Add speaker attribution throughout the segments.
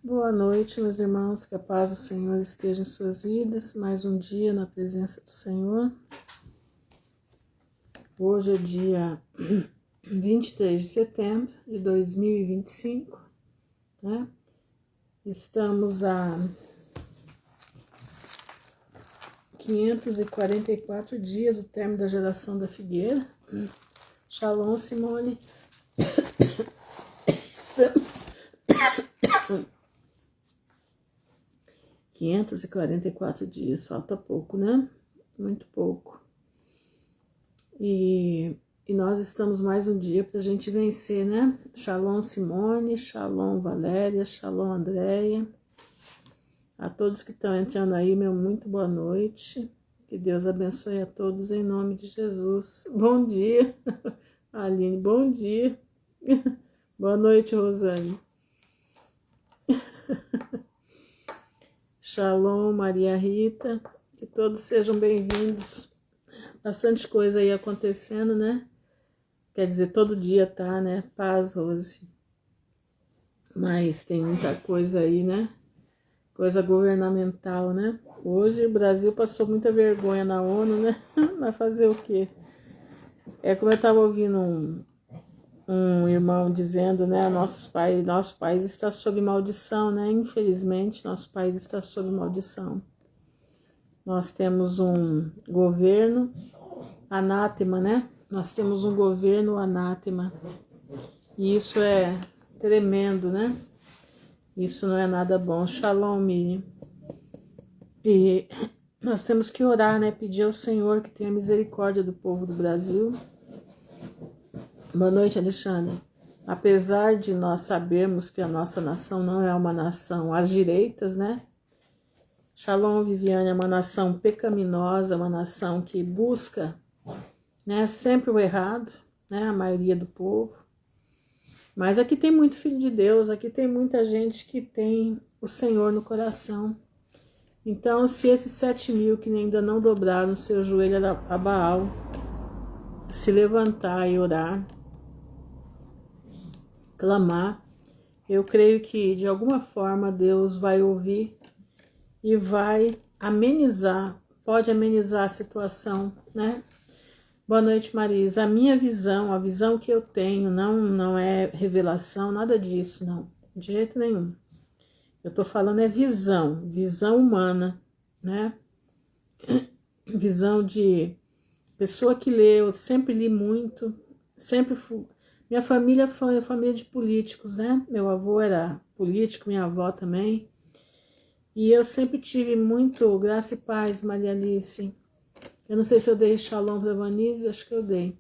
Speaker 1: Boa noite, meus irmãos, que a paz do Senhor esteja em suas vidas. Mais um dia na presença do Senhor. Hoje é dia 23 de setembro de 2025, né? Estamos a 544 dias do término da geração da figueira. Shalom, Simone. Estamos 544 dias, falta pouco, né? Muito pouco. E nós estamos mais um dia para a gente vencer, né? Shalom, Simone, Shalom, Valéria, Shalom, Andréia. A todos que estão entrando aí, meu muito boa noite. Que Deus abençoe a todos em nome de Jesus. Bom dia, Aline, bom dia. Boa noite, Rosane. Shalom, Maria Rita, que todos sejam bem-vindos. Bastante coisa aí acontecendo, né? Quer dizer, todo dia tá, né? Paz, Rose. Mas tem muita coisa aí, né? Coisa governamental, né? Hoje o Brasil passou muita vergonha na ONU, né? Vai fazer o quê? É como eu estava ouvindo um irmão dizendo, né? Nosso país está sob maldição, né? Infelizmente, nosso país está sob maldição. Nós temos um governo anátema, né? Nós temos um governo anátema. E isso é tremendo, né? Isso não é nada bom. Shalom, Miriam. E nós temos que orar, né? Pedir ao Senhor que tenha misericórdia do povo do Brasil. Boa noite, Alexandre. Apesar de nós sabermos que a nossa nação não é uma nação às direitas, né? Shalom, Viviane, é uma nação pecaminosa, uma nação que busca, né, sempre o errado, né? A maioria do povo. Mas aqui tem muito filho de Deus, aqui tem muita gente que tem o Senhor no coração. Então, se esses 7.000 que ainda não dobraram seu joelho a Baal, se levantar e orar, clamar, eu creio que de alguma forma Deus vai ouvir e vai amenizar, pode amenizar a situação, né? Boa noite, Marisa. A minha visão, a visão que eu tenho, não é revelação, nada disso, não, de jeito nenhum. Eu tô falando é visão humana, né? Visão de pessoa que lê, eu sempre li muito, sempre fui. Minha família foi família de políticos, né? Meu avô era político, minha avó também. E eu sempre tive muito, graça e paz, Maria Alice. Eu não sei se eu dei shalom para a Vanise, acho que eu dei.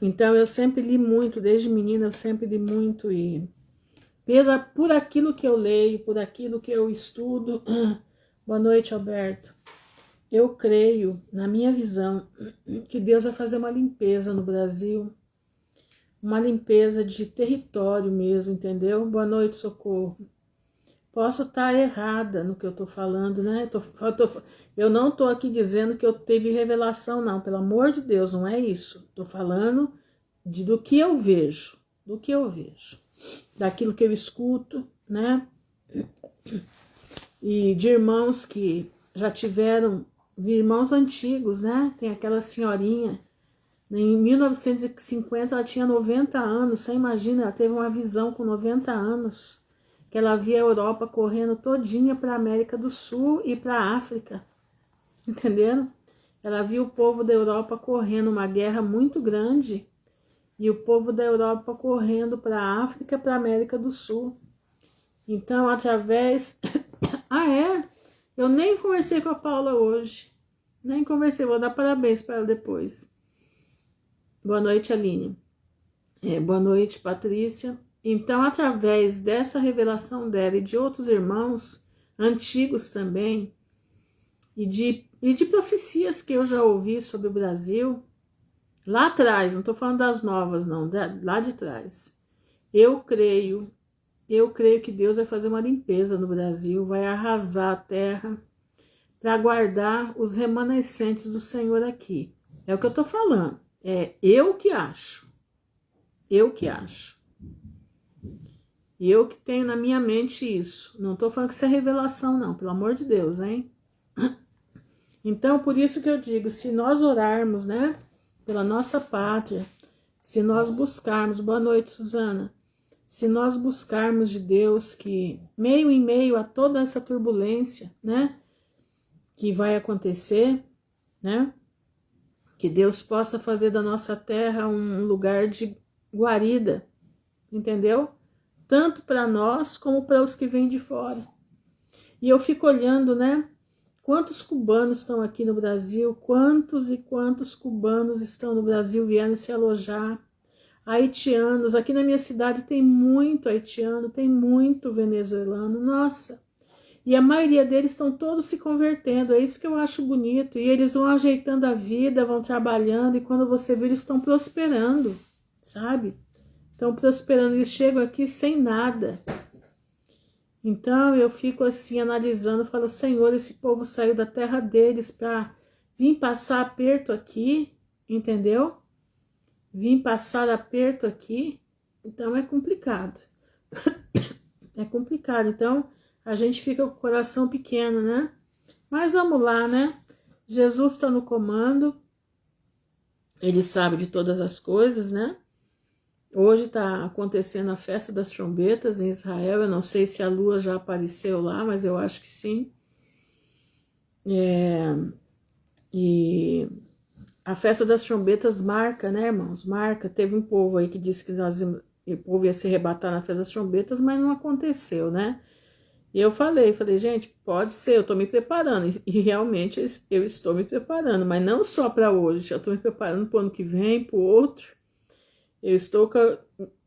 Speaker 1: Então eu sempre li muito, desde menina eu sempre li muito e por aquilo que eu leio, por aquilo que eu estudo. Boa noite, Alberto. Eu creio, na minha visão, que Deus vai fazer uma limpeza no Brasil, uma limpeza de território mesmo, entendeu? Boa noite, Socorro. Posso estar errada no que eu estou falando, né? Eu não estou aqui dizendo que eu teve revelação, não. Pelo amor de Deus, não é isso. Estou falando do que eu vejo, daquilo que eu escuto, né? E de irmãos que já tiveram, irmãos antigos, né? Tem aquela senhorinha, em 1950 ela tinha 90 anos, você imagina, ela teve uma visão com 90 anos. Que ela via a Europa correndo todinha para a América do Sul e para a África, entenderam? Ela viu o povo da Europa correndo uma guerra muito grande e o povo da Europa correndo para a África e para a América do Sul. Então, através... Eu nem conversei com a Paula hoje, nem conversei, vou dar parabéns para ela depois. Boa noite, Aline. Boa noite, Patrícia. Então, através dessa revelação dela e de outros irmãos antigos também, e de profecias que eu já ouvi sobre o Brasil, lá atrás, não estou falando das novas não, lá de trás, eu creio que Deus vai fazer uma limpeza no Brasil, vai arrasar a terra, para guardar os remanescentes do Senhor aqui. É o que eu estou falando, eu que acho. E eu que tenho na minha mente isso. Não estou falando que isso é revelação, não. Pelo amor de Deus, hein? Então, por isso que eu digo, se nós orarmos, né? Pela nossa pátria, se nós buscarmos... Boa noite, Suzana. Se nós buscarmos de Deus que, meio em meio a toda essa turbulência, né? Que vai acontecer, né? Que Deus possa fazer da nossa terra um lugar de guarida, entendeu? Tanto para nós como para os que vêm de fora. E eu fico olhando, né? Quantos cubanos estão aqui no Brasil? Quantos e quantos cubanos estão no Brasil, vieram se alojar? Haitianos, aqui na minha cidade tem muito haitiano, tem muito venezuelano, nossa. E a maioria deles estão todos se convertendo, é isso que eu acho bonito. E eles vão ajeitando a vida, vão trabalhando, e quando você vê, eles estão prosperando, sabe? Estão prosperando, eles chegam aqui sem nada. Então eu fico assim analisando, falo, Senhor, esse povo saiu da terra deles para vir passar aperto aqui, entendeu? Vim passar aperto aqui, então é complicado. É complicado, então a gente fica com o coração pequeno, né? Mas vamos lá, né? Jesus está no comando, ele sabe de todas as coisas, né? Hoje está acontecendo a festa das trombetas em Israel, eu não sei se a lua já apareceu lá, mas eu acho que sim. E a festa das trombetas marca, né, irmãos? Marca. Teve um povo aí que disse que o povo ia se arrebatar na festa das trombetas, mas não aconteceu, né? E eu falei, gente, pode ser, eu tô me preparando. E realmente eu estou me preparando, mas não só para hoje, eu tô me preparando para o ano que vem, para o outro. Eu estou,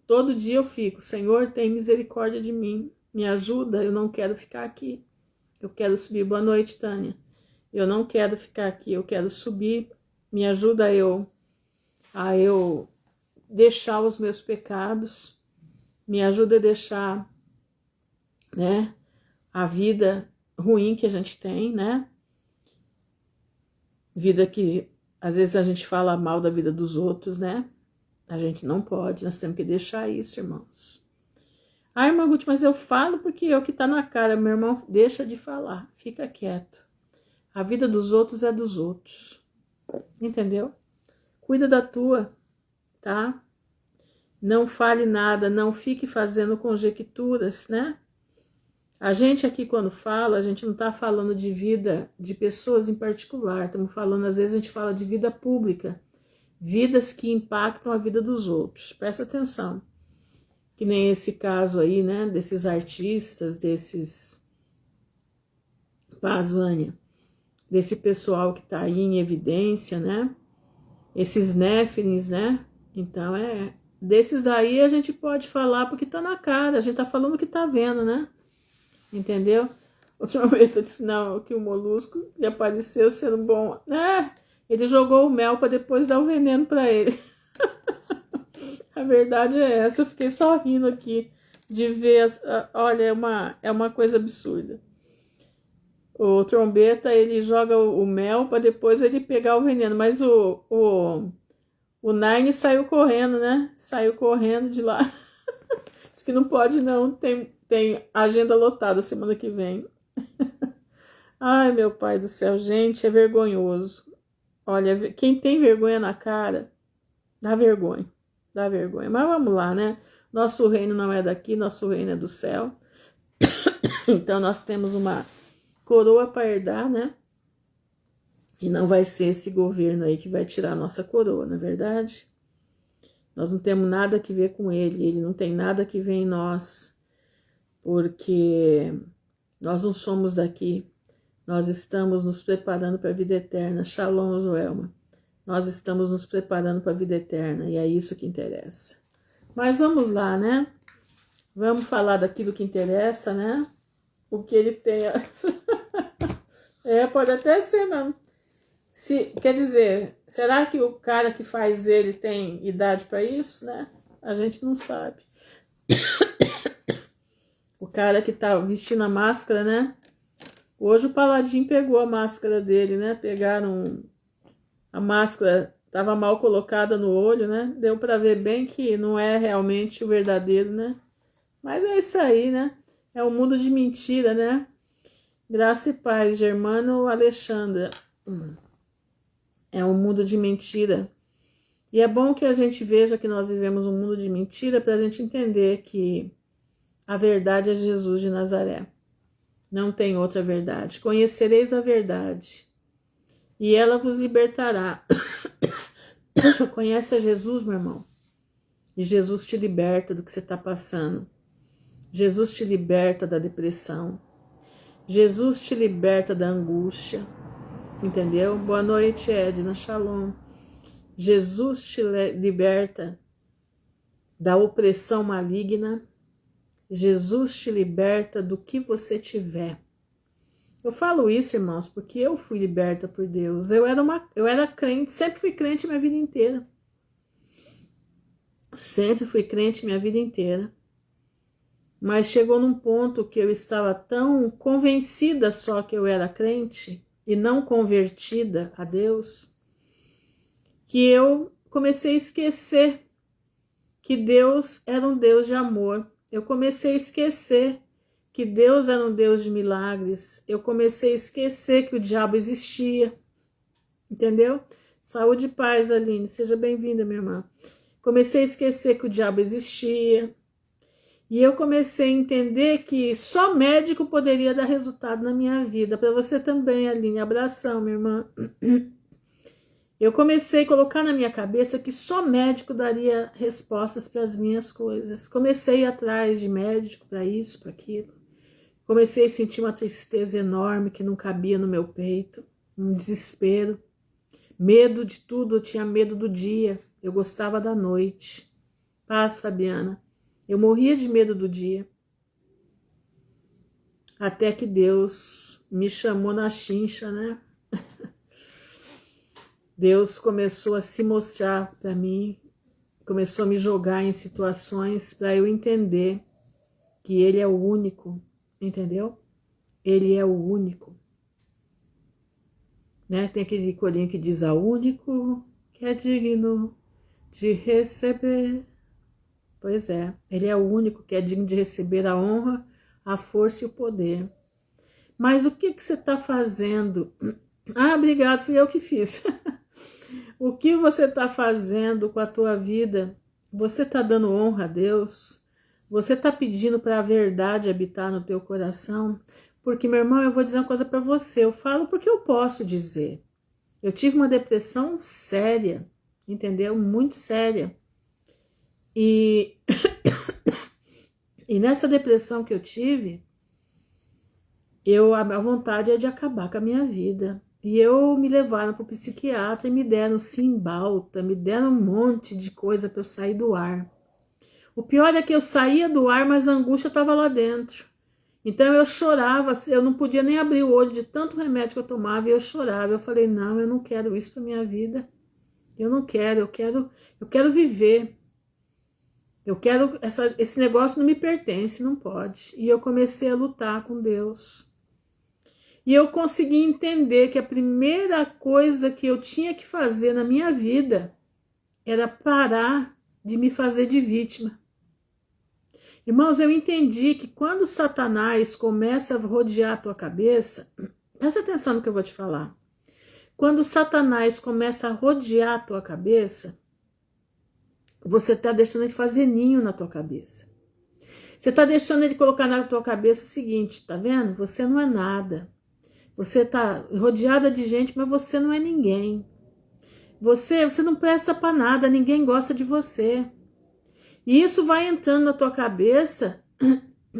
Speaker 1: todo dia eu fico, Senhor, tem misericórdia de mim, me ajuda, eu não quero ficar aqui. Eu quero subir. Boa noite, Tânia. Eu não quero ficar aqui, eu quero subir. Me ajuda a eu deixar os meus pecados, me ajuda a deixar, né, a vida ruim que a gente tem, né, vida que às vezes a gente fala mal da vida dos outros, né, a gente não pode, nós temos que deixar isso, irmãos. Ah, irmã Ruth, mas eu falo porque é o que tá na cara, meu irmão, deixa de falar, fica quieto. A vida dos outros é dos outros, entendeu? Cuida da tua, tá? Não fale nada, não fique fazendo conjecturas, né? A gente aqui quando fala, a gente não está falando de vida de pessoas em particular, estamos falando, às vezes a gente fala de vida pública, vidas que impactam a vida dos outros. Presta atenção, que nem esse caso aí, né, desses artistas, desses, Paz, Vânia, desse pessoal que está aí em evidência, né, esses néfilins, né, então desses daí a gente pode falar porque tá na cara, a gente tá falando o que tá vendo, né? Entendeu? Outra vez eu disse, não, que o molusco lhe apareceu sendo bom. Ele jogou o mel para depois dar o veneno para ele. A verdade é essa, eu fiquei só rindo aqui de ver, olha, é uma coisa absurda. O trombeta, ele joga o mel para depois ele pegar o veneno, mas o Nine saiu correndo, né? Saiu correndo de lá. Diz que não pode não, tem agenda lotada semana que vem. Ai, meu pai do céu, gente, é vergonhoso. Olha, quem tem vergonha na cara, dá vergonha. Dá vergonha. Mas vamos lá, né? Nosso reino não é daqui, nosso reino é do céu. Então nós temos uma coroa para herdar, né? E não vai ser esse governo aí que vai tirar a nossa coroa, não é verdade? Nós não temos nada que ver com ele não tem nada que ver em nós, porque nós não somos daqui, nós estamos nos preparando para a vida eterna. Shalom, Joelma. Nós estamos nos preparando para a vida eterna, e é isso que interessa. Mas vamos lá, né? Vamos falar daquilo que interessa, né? O que ele tem... pode até ser mesmo. Quer dizer, será que o cara que faz ele tem idade para isso, né? A gente não sabe. O cara que tá vestindo a máscara, né? Hoje o Paladin pegou a máscara dele, né? Pegaram a máscara, tava mal colocada no olho, né? Deu para ver bem que não é realmente o verdadeiro, né? Mas é isso aí, né? É um mundo de mentira, né? Graça e paz, Germano Alexandra. É um mundo de mentira. E é bom que a gente veja que nós vivemos um mundo de mentira para a gente entender que a verdade é Jesus de Nazaré. Não tem outra verdade. Conhecereis a verdade e ela vos libertará. Conhece a Jesus, meu irmão. E Jesus te liberta do que você está passando. Jesus te liberta da depressão. Jesus te liberta da angústia. Entendeu? Boa noite, Edna. Shalom. Jesus te liberta da opressão maligna. Jesus te liberta do que você tiver. Eu falo isso, irmãos, porque eu fui liberta por Deus. Eu era crente, sempre fui crente minha vida inteira. Sempre fui crente minha vida inteira. Mas chegou num ponto que eu estava tão convencida só que eu era crente e não convertida a Deus, que eu comecei a esquecer que Deus era um Deus de amor. Eu comecei a esquecer que Deus era um Deus de milagres. Eu comecei a esquecer que o diabo existia. Entendeu? Saúde e paz, Aline. Seja bem-vinda, minha irmã. Comecei a esquecer que o diabo existia. E eu comecei a entender que só médico poderia dar resultado na minha vida. Para você também, Aline. Abração, minha irmã. Eu comecei a colocar na minha cabeça que só médico daria respostas para as minhas coisas. Comecei a ir atrás de médico para isso, para aquilo. Comecei a sentir uma tristeza enorme que não cabia no meu peito. Um desespero. Medo de tudo. Eu tinha medo do dia. Eu gostava da noite. Paz, Fabiana. Eu morria de medo do dia. Até que Deus me chamou na chincha, né? Deus começou a se mostrar para mim, começou a me jogar em situações para eu entender que Ele é o único, entendeu? Ele é o único. Né? Tem aquele corinho que diz: ao único que é digno de receber. Pois é, Ele é o único que é digno de receber a honra, a força e o poder. Mas o que você está fazendo? Ah, obrigado, fui eu que fiz. O que você está fazendo com a tua vida? Você está dando honra a Deus? Você está pedindo para a verdade habitar no teu coração? Porque, meu irmão, eu vou dizer uma coisa para você. Eu falo porque eu posso dizer. Eu tive uma depressão séria, entendeu? Muito séria. E nessa depressão que eu tive, a vontade é de acabar com a minha vida. E me levaram para o psiquiatra e me deram Cymbalta, me deram um monte de coisa para eu sair do ar. O pior é que eu saía do ar, mas a angústia estava lá dentro. Então eu chorava, eu não podia nem abrir o olho de tanto remédio que eu tomava e eu chorava. Eu falei: não, eu não quero isso para minha vida. Eu não quero, eu quero viver. Eu quero, esse negócio não me pertence, não pode. E eu comecei a lutar com Deus. E eu consegui entender que a primeira coisa que eu tinha que fazer na minha vida era parar de me fazer de vítima. Irmãos, eu entendi que quando Satanás começa a rodear a tua cabeça, presta atenção no que eu vou te falar. Quando Satanás começa a rodear a tua cabeça, você está deixando ele fazer ninho na tua cabeça. Você está deixando ele colocar na tua cabeça o seguinte: tá vendo? Você não é nada. Você está rodeada de gente, mas você não é ninguém. Você não presta para nada, ninguém gosta de você. E isso vai entrando na tua cabeça.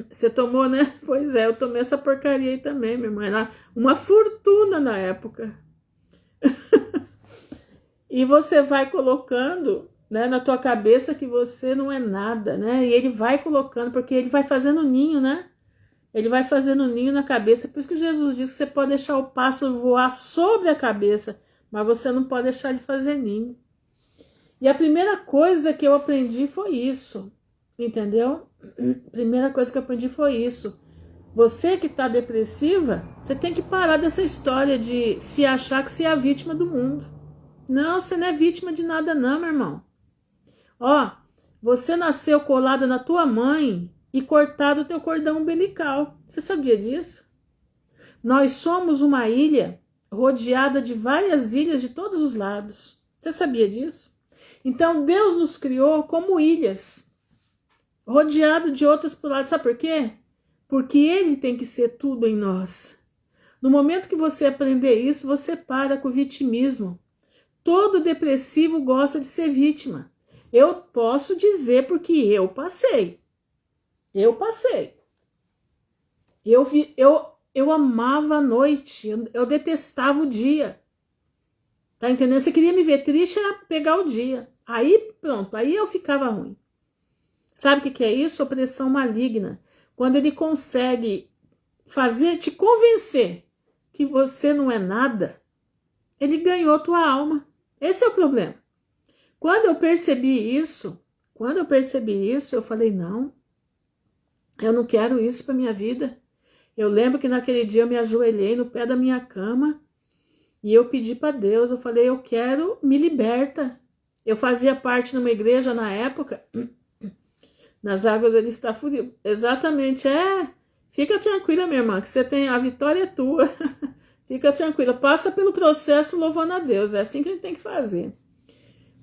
Speaker 1: Você tomou, né? Pois é, eu tomei essa porcaria aí também, minha irmã. Era uma fortuna na época. E você vai colocando, né, na tua cabeça que você não é nada, né? E ele vai colocando, porque ele vai fazendo ninho, né? Ele vai fazendo ninho na cabeça. Por isso que Jesus disse que você pode deixar o pássaro voar sobre a cabeça, mas você não pode deixar de fazer ninho. E a primeira coisa que eu aprendi foi isso, entendeu? A primeira coisa que eu aprendi foi isso. Você que está depressiva, você tem que parar dessa história de se achar que você é a vítima do mundo. Não, você não é vítima de nada não, meu irmão. Ó, você nasceu colada na tua mãe e cortado o teu cordão umbilical. Você sabia disso? Nós somos uma ilha rodeada de várias ilhas de todos os lados. Você sabia disso? Então Deus nos criou como ilhas, rodeado de outras por lado. Sabe por quê? Porque Ele tem que ser tudo em nós. No momento que você aprender isso, você para com o vitimismo. Todo depressivo gosta de ser vítima. Eu posso dizer porque eu passei. Eu passei. Eu amava a noite, eu detestava o dia. Tá entendendo? Você queria me ver triste, era pegar o dia. Aí pronto, aí eu ficava ruim. Sabe o que é isso? Opressão maligna. Quando ele consegue te convencer que você não é nada, ele ganhou tua alma. Esse é o problema. Quando eu percebi isso, eu falei, não, eu não quero isso para minha vida. Eu lembro que naquele dia eu me ajoelhei no pé da minha cama e eu pedi para Deus, eu falei, eu quero, me liberta. Eu fazia parte numa igreja na época, nas águas ele está furioso. Exatamente, fica tranquila, minha irmã, que você tem, a vitória é tua. Fica tranquila, passa pelo processo louvando a Deus, é assim que a gente tem que fazer.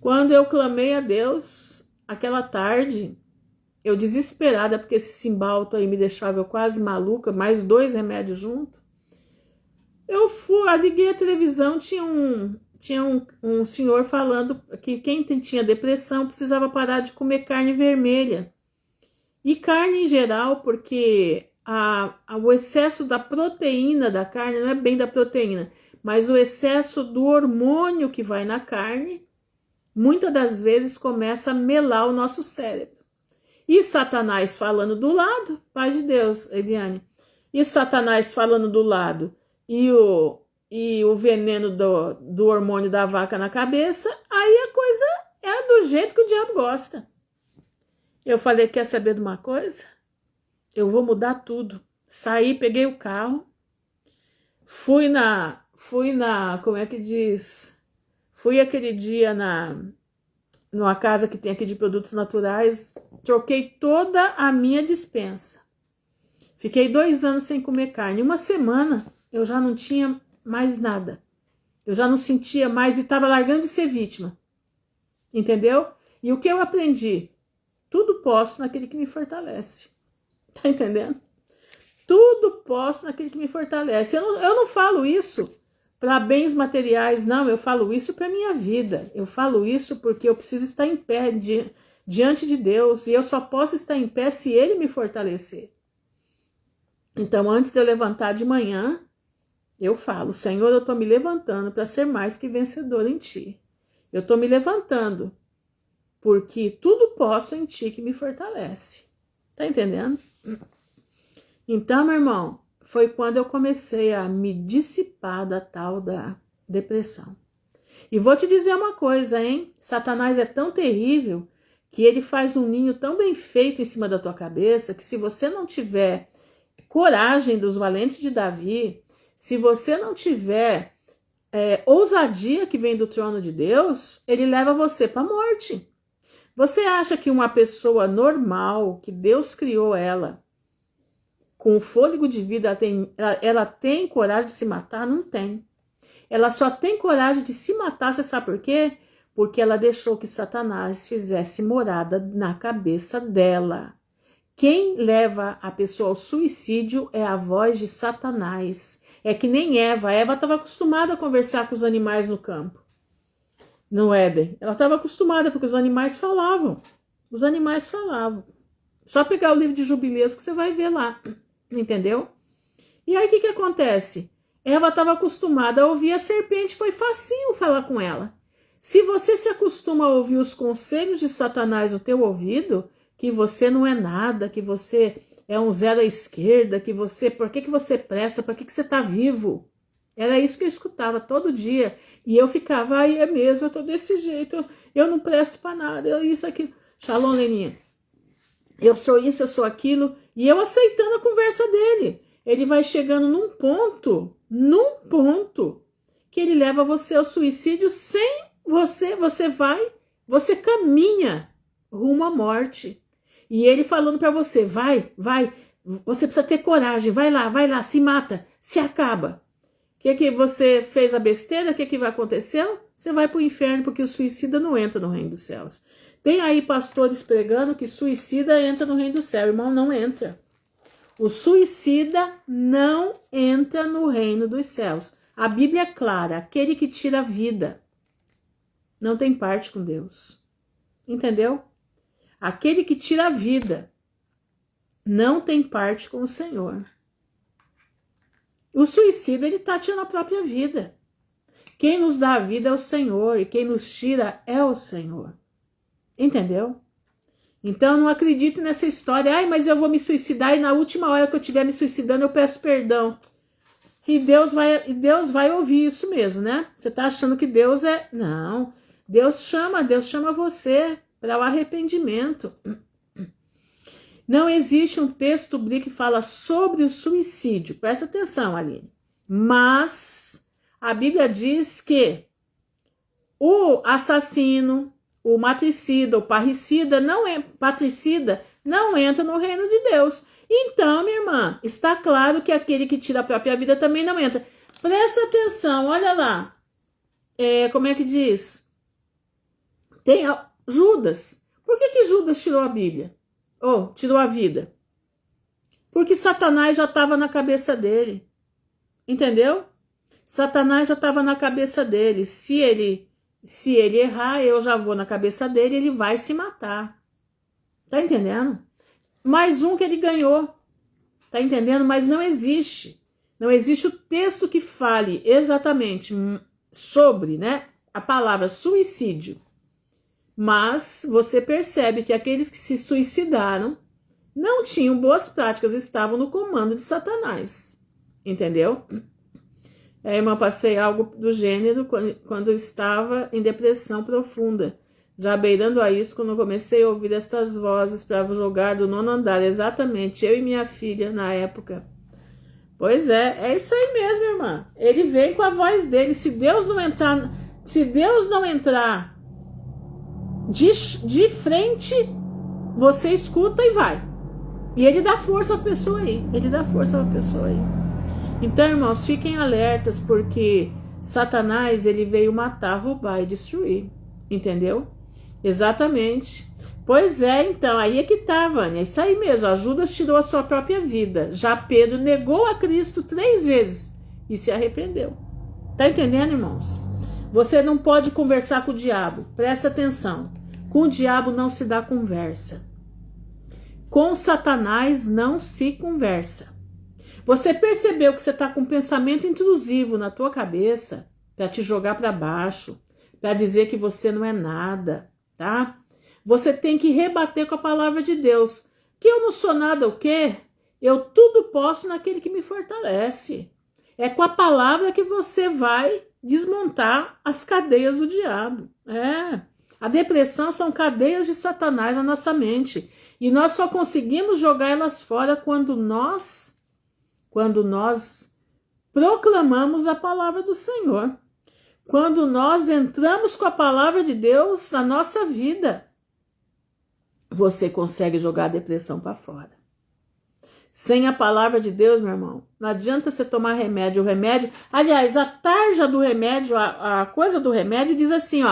Speaker 1: Quando eu clamei a Deus, aquela tarde, eu desesperada, porque esse Cymbalta aí me deixava eu quase maluca, mais 2 remédios junto. Eu liguei a televisão, tinha um senhor falando que quem tinha depressão precisava parar de comer carne vermelha. E carne em geral, porque o excesso da proteína da carne, não é bem da proteína, mas o excesso do hormônio que vai na carne, muitas das vezes começa a melar o nosso cérebro. E Satanás falando do lado, paz de Deus, Eliane, e Satanás falando do lado, e o veneno do hormônio da vaca na cabeça, aí a coisa é do jeito que o diabo gosta. Eu falei, quer saber de uma coisa? Eu vou mudar tudo. Saí, peguei o carro, fui na, como é que diz? Fui aquele dia numa casa que tem aqui de produtos naturais, troquei toda a minha despensa. Fiquei 2 anos sem comer carne. 1 semana eu já não tinha mais nada. Eu já não sentia mais e estava largando de ser vítima. Entendeu? E o que eu aprendi? Tudo posso naquele que me fortalece. Tá entendendo? Tudo posso naquele que me fortalece. Eu não falo isso para bens materiais, não. Eu falo isso para minha vida. Eu falo isso porque eu preciso estar em pé diante de Deus. E eu só posso estar em pé se Ele me fortalecer. Então, antes de eu levantar de manhã, eu falo, Senhor, eu estou me levantando para ser mais que vencedor em Ti. Eu estou me levantando porque tudo posso em Ti que me fortalece. Tá entendendo? Então, meu irmão, foi quando eu comecei a me dissipar da tal da depressão. E vou te dizer uma coisa, hein? Satanás é tão terrível que ele faz um ninho tão bem feito em cima da tua cabeça que se você não tiver coragem dos valentes de Davi, se você não tiver ousadia que vem do trono de Deus, ele leva você para a morte. Você acha que uma pessoa normal, que Deus criou ela, com o fôlego de vida, ela tem coragem de se matar? Não tem. Ela só tem coragem de se matar, você sabe por quê? Porque ela deixou que Satanás fizesse morada na cabeça dela. Quem leva a pessoa ao suicídio é a voz de Satanás. É que nem Eva. Eva estava acostumada a conversar com os animais no campo, no Éden. Ela estava acostumada porque os animais falavam. Os animais falavam. Só pegar o livro de Jubileus que você vai ver lá. Entendeu? E aí o que acontece? Eva estava acostumada a ouvir a serpente, foi facinho falar com ela. Se você se acostuma a ouvir os conselhos de Satanás no teu ouvido, que você não é nada, que você é um zero à esquerda, que você, por que você presta, por que você está vivo? Era isso que eu escutava todo dia. E eu ficava, ai, é mesmo, eu tô desse jeito, eu não presto para nada, eu isso, aquilo. Shalom, Leninha. Eu sou isso, eu sou aquilo. E eu aceitando a conversa dele. Ele vai chegando num ponto, que ele leva você ao suicídio sem você caminha rumo à morte. E ele falando para você, vai, você precisa ter coragem, vai lá, se mata, se acaba. O que você fez a besteira? O que vai acontecer? Você vai para o inferno, porque o suicida não entra no reino dos céus. Tem aí pastores pregando que suicida entra no reino do céu. Irmão, não entra. O suicida não entra no reino dos céus. A Bíblia é clara, aquele que tira a vida não tem parte com Deus. Entendeu? Aquele que tira a vida não tem parte com o Senhor. O suicida, ele está tirando a própria vida. Quem nos dá a vida é o Senhor, e quem nos tira é o Senhor. Entendeu? Então, não acredite nessa história, ai, mas eu vou me suicidar e na última hora que eu estiver me suicidando eu peço perdão. E Deus vai ouvir isso mesmo, né? Você está achando que Deus é... Não, Deus chama você para o arrependimento. Não existe um texto bíblico que fala sobre o suicídio. Presta atenção, Aline. Mas a Bíblia diz que o assassino, o matricida, o parricida, patricida, não entra no reino de Deus. Então, minha irmã, está claro que aquele que tira a própria vida também não entra. Presta atenção, olha lá. Como é que diz? Tem Judas. Por que Judas tirou a Bíblia? Tirou a vida. Porque Satanás já estava na cabeça dele. Entendeu? Satanás já estava na cabeça dele. Se ele errar, eu já vou na cabeça dele, ele vai se matar. Tá entendendo? Mais um que ele ganhou. Tá entendendo? Mas não existe. Não existe o texto que fale exatamente sobre, né, a palavra suicídio. Mas você percebe que aqueles que se suicidaram não tinham boas práticas, estavam no comando de Satanás. Entendeu? Irmã, passei algo do gênero quando estava em depressão profunda. Já beirando a isso, quando comecei a ouvir estas vozes para jogar do 9º andar. Exatamente, eu e minha filha na época. Pois é isso aí mesmo, irmã. Ele vem com a voz dele. Se Deus não entrar de frente, você escuta e vai. E ele dá força à pessoa aí. Então, irmãos, fiquem alertas, porque Satanás, ele veio matar, roubar e destruir. Entendeu? Exatamente. Pois é, então, aí é que tá, Vânia. É isso aí mesmo. A Judas tirou a sua própria vida. Já Pedro negou a Cristo 3 vezes e se arrependeu. Tá entendendo, irmãos? Você não pode conversar com o diabo. Presta atenção. Com o diabo não se dá conversa. Com Satanás não se conversa. Você percebeu que você está com um pensamento intrusivo na tua cabeça para te jogar para baixo, para dizer que você não é nada, tá? Você tem que rebater com a palavra de Deus. Que eu não sou nada o quê? Eu tudo posso naquele que me fortalece. É com a palavra que você vai desmontar as cadeias do diabo. A depressão são cadeias de Satanás na nossa mente. E nós só conseguimos jogar elas fora quando nós proclamamos a palavra do Senhor. Quando nós entramos com a palavra de Deus na nossa vida, você consegue jogar a depressão para fora. Sem a palavra de Deus, meu irmão, não adianta você tomar remédio. O remédio, aliás, a tarja do remédio, a coisa do remédio diz assim,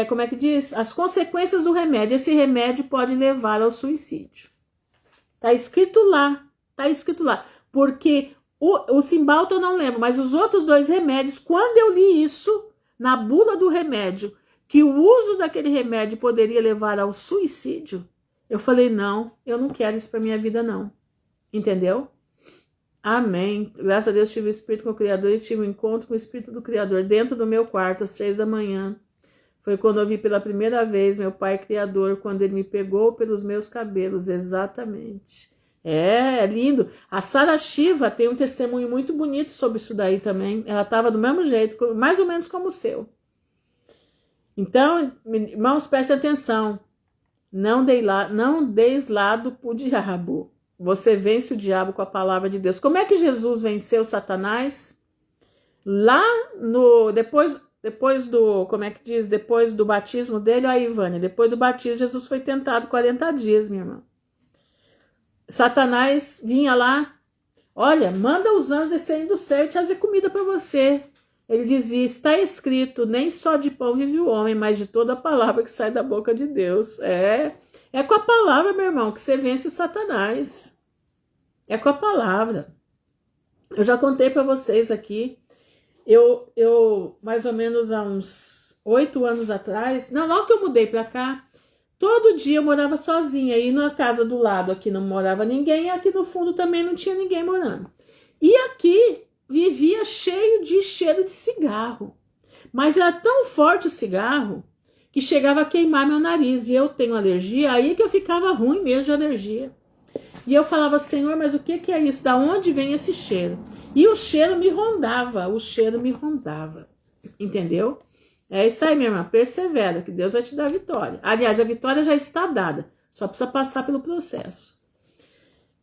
Speaker 1: como é que diz? As consequências do remédio. Esse remédio pode levar ao suicídio. Tá escrito lá. Porque o Cymbalta eu não lembro, mas os outros 2 remédios, quando eu li isso na bula do remédio, que o uso daquele remédio poderia levar ao suicídio, eu falei, não, eu não quero isso para minha vida, não. Entendeu? Amém. Graças a Deus tive o Espírito com o Criador e tive um encontro com o Espírito do Criador dentro do meu quarto às 3 da manhã. Foi quando eu vi pela primeira vez meu Pai Criador, quando ele me pegou pelos meus cabelos, exatamente. É lindo. A Sara Shiva tem um testemunho muito bonito sobre isso daí também. Ela estava do mesmo jeito, mais ou menos como o seu. Então, irmãos, prestem atenção. Não deis lado para o diabo. Você vence o diabo com a palavra de Deus. Como é que Jesus venceu Satanás? Depois, como é que diz? Depois do batismo dele, ó, Ivânia, depois do batismo, Jesus foi tentado 40 dias, minha irmã. Satanás vinha lá, olha, manda os anjos descerem do céu e trazer comida para você. Ele dizia, está escrito, nem só de pão vive o homem, mas de toda a palavra que sai da boca de Deus. É com a palavra, meu irmão, que você vence o Satanás. É com a palavra. Eu já contei para vocês aqui, eu mais ou menos há uns 8 anos atrás, não, logo que eu mudei para cá, todo dia eu morava sozinha, e na casa do lado aqui não morava ninguém, e aqui no fundo também não tinha ninguém morando. E aqui vivia cheio de cheiro de cigarro. Mas era tão forte o cigarro que chegava a queimar meu nariz. E eu tenho alergia, aí que eu ficava ruim mesmo de alergia. E eu falava, Senhor, mas o que é isso? Da onde vem esse cheiro? E o cheiro me rondava, Entendeu? É isso aí, minha irmã, persevera, que Deus vai te dar vitória. Aliás, a vitória já está dada, só precisa passar pelo processo.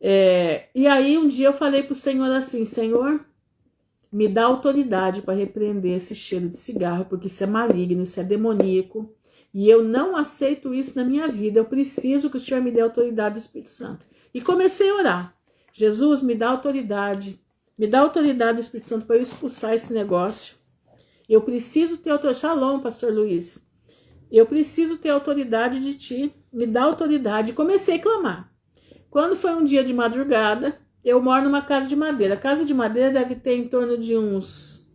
Speaker 1: E aí um dia eu falei pro Senhor assim, Senhor, me dá autoridade para repreender esse cheiro de cigarro, porque isso é maligno, isso é demoníaco, e eu não aceito isso na minha vida, eu preciso que o Senhor me dê autoridade do Espírito Santo. E comecei a orar, Jesus, me dá autoridade do Espírito Santo para eu expulsar esse negócio. Eu preciso ter autoridade, Shalom, pastor Luiz, eu preciso ter autoridade de ti, me dá autoridade. E comecei a clamar. Quando foi um dia de madrugada, eu moro numa casa de madeira. A casa de madeira deve ter em torno de uns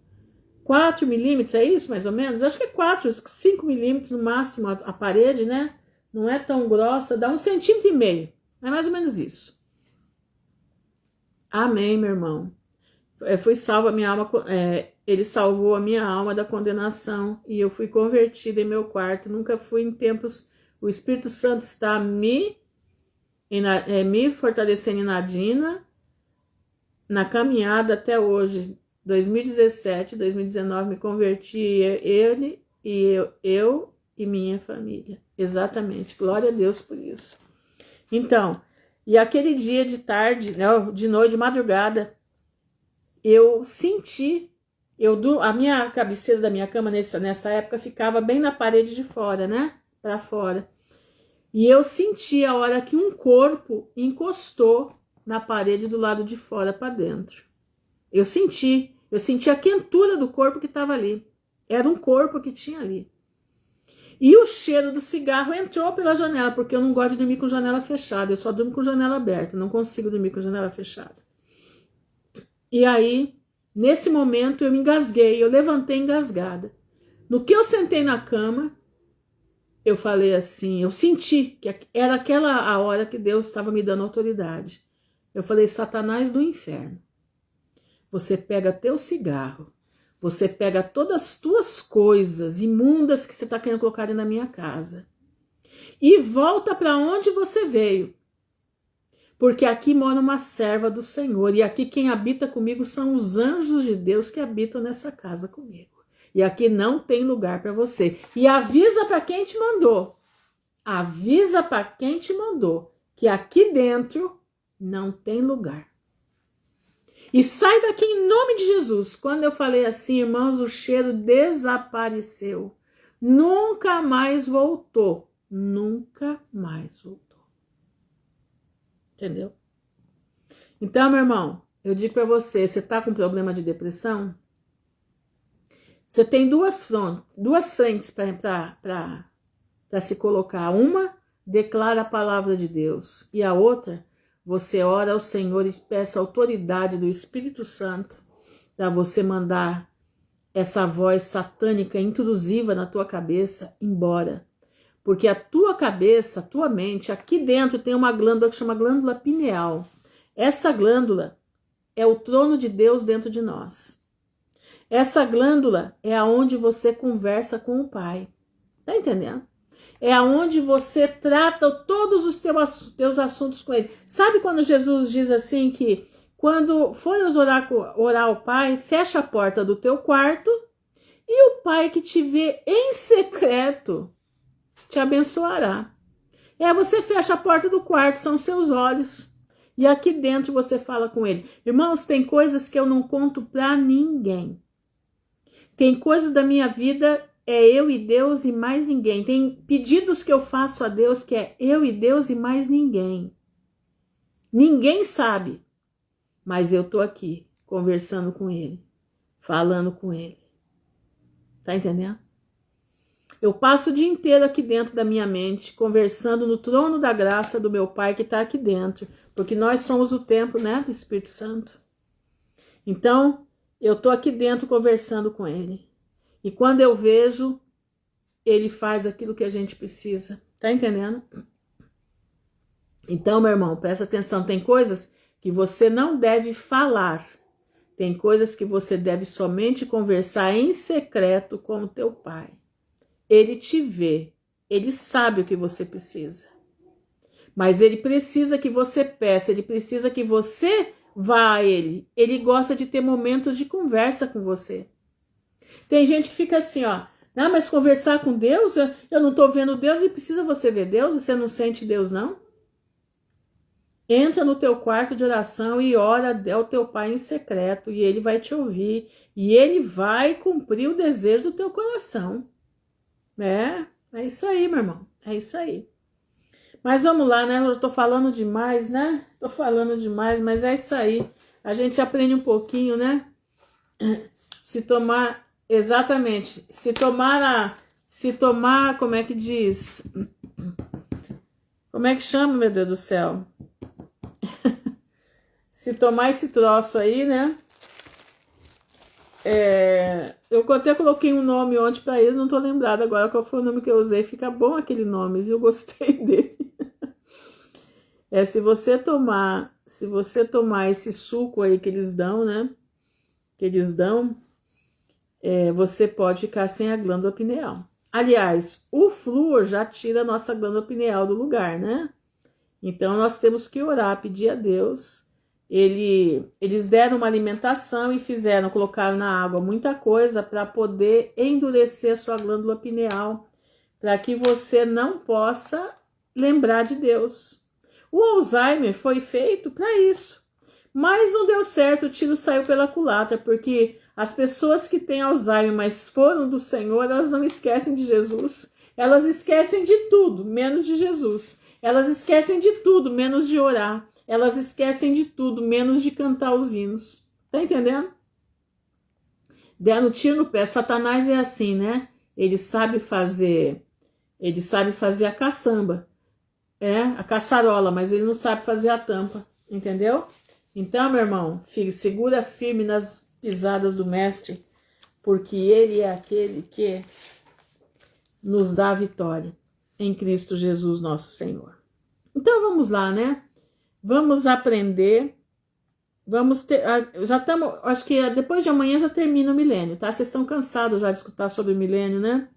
Speaker 1: 4 milímetros, é isso mais ou menos? Acho que é 4, 5 milímetros no máximo a parede, né? Não é tão grossa, dá 1,5 centímetros. É mais ou menos isso. Amém, meu irmão. Fui salva a minha alma, ele salvou a minha alma da condenação e eu fui convertida em meu quarto. Nunca fui em tempos. O Espírito Santo está me fortalecendo em Nadina, na caminhada até hoje, 2017, 2019, me converti, ele e eu e minha família. Exatamente, glória a Deus por isso. Então, e aquele dia de tarde, de noite, de madrugada, eu senti, a minha cabeceira da minha cama nessa época ficava bem na parede de fora, né? Para fora. E eu senti a hora que um corpo encostou na parede do lado de fora para dentro. Eu senti a quentura do corpo que estava ali. Era um corpo que tinha ali. E o cheiro do cigarro entrou pela janela, porque eu não gosto de dormir com janela fechada, eu só durmo com janela aberta, não consigo dormir com janela fechada. E aí, nesse momento, eu me engasguei, eu levantei engasgada. No que eu sentei na cama, eu falei assim, eu senti que era aquela a hora que Deus estava me dando autoridade. Eu falei, Satanás do inferno, você pega teu cigarro, você pega todas as tuas coisas imundas que você está querendo colocar na minha casa e volta para onde você veio. Porque aqui mora uma serva do Senhor e aqui quem habita comigo são os anjos de Deus que habitam nessa casa comigo. E aqui não tem lugar para você. E avisa para quem te mandou. Avisa para quem te mandou que aqui dentro não tem lugar. E sai daqui em nome de Jesus. Quando eu falei assim, irmãos, o cheiro desapareceu. Nunca mais voltou. Nunca mais voltou. Entendeu? Então, meu irmão, eu digo para você, você tá com problema de depressão? Você tem duas frentes para se colocar. Uma, declara a palavra de Deus. E a outra, você ora ao Senhor e peça a autoridade do Espírito Santo para você mandar essa voz satânica intrusiva na tua cabeça embora. Porque a tua cabeça, a tua mente, aqui dentro tem uma glândula que chama glândula pineal. Essa glândula é o trono de Deus dentro de nós. Essa glândula é aonde você conversa com o Pai. Tá entendendo? É aonde você trata todos os teus assuntos com Ele. Sabe quando Jesus diz assim que quando fores orar ao Pai, fecha a porta do teu quarto e o Pai que te vê em secreto te abençoará. Você fecha a porta do quarto, são seus olhos. E aqui dentro você fala com Ele. Irmãos, tem coisas que eu não conto pra ninguém. Tem coisas da minha vida, é eu e Deus e mais ninguém. Tem pedidos que eu faço a Deus que é eu e Deus e mais ninguém. Ninguém sabe, mas eu tô aqui conversando com Ele, falando com Ele. Tá entendendo? Eu passo o dia inteiro aqui dentro da minha mente, conversando no trono da graça do meu Pai que está aqui dentro, porque nós somos o templo, né, do Espírito Santo. Então, eu tô aqui dentro conversando com Ele. E quando eu vejo, Ele faz aquilo que a gente precisa. Tá entendendo? Então, meu irmão, presta atenção. Tem coisas que você não deve falar. Tem coisas que você deve somente conversar em secreto com o teu Pai. Ele te vê. Ele sabe o que você precisa. Mas Ele precisa que você peça. Ele precisa que você vá a Ele. Ele gosta de ter momentos de conversa com você. Tem gente que fica assim, ó. Não, mas conversar com Deus? Eu não tô vendo Deus. E precisa você ver Deus? Você não sente Deus, não? Entra no teu quarto de oração e ora ao teu Pai em secreto. E Ele vai te ouvir. E Ele vai cumprir o desejo do teu coração. É isso aí, meu irmão. É isso aí. Mas vamos lá, né? Eu tô falando demais, né? Tô falando demais, mas é isso aí. A gente aprende um pouquinho, né? Se tomar, exatamente. Se tomar, como é que diz? Como é que chama, meu Deus do céu? Se tomar esse troço aí, né? Eu até coloquei um nome ontem para ele, não tô lembrada agora qual foi o nome que eu usei. Fica bom aquele nome, viu? Gostei dele. Se você tomar esse suco aí que eles dão, né? Que eles dão, você pode ficar sem a glândula pineal. Aliás, o flúor já tira a nossa glândula pineal do lugar, né? Então nós temos que orar, pedir a Deus. Eles deram uma alimentação e colocaram na água muita coisa para poder endurecer a sua glândula pineal, para que você não possa lembrar de Deus. O Alzheimer foi feito para isso, mas não deu certo, o tiro saiu pela culatra, porque as pessoas que têm Alzheimer, mas foram do Senhor, elas não esquecem de Jesus, elas esquecem de tudo, menos de Jesus. Elas esquecem de tudo, menos de orar. Elas esquecem de tudo, menos de cantar os hinos. Tá entendendo? Deram tiro no pé. Satanás é assim, né? Ele sabe fazer a caçamba, a caçarola, mas ele não sabe fazer a tampa, entendeu? Então, meu irmão, segura firme nas pisadas do mestre, porque ele é aquele que nos dá a vitória em Cristo Jesus, nosso Senhor. Então vamos lá, né? Vamos aprender. Já estamos, acho que depois de amanhã já termina o milênio, tá? Vocês estão cansados já de escutar sobre o milênio, né?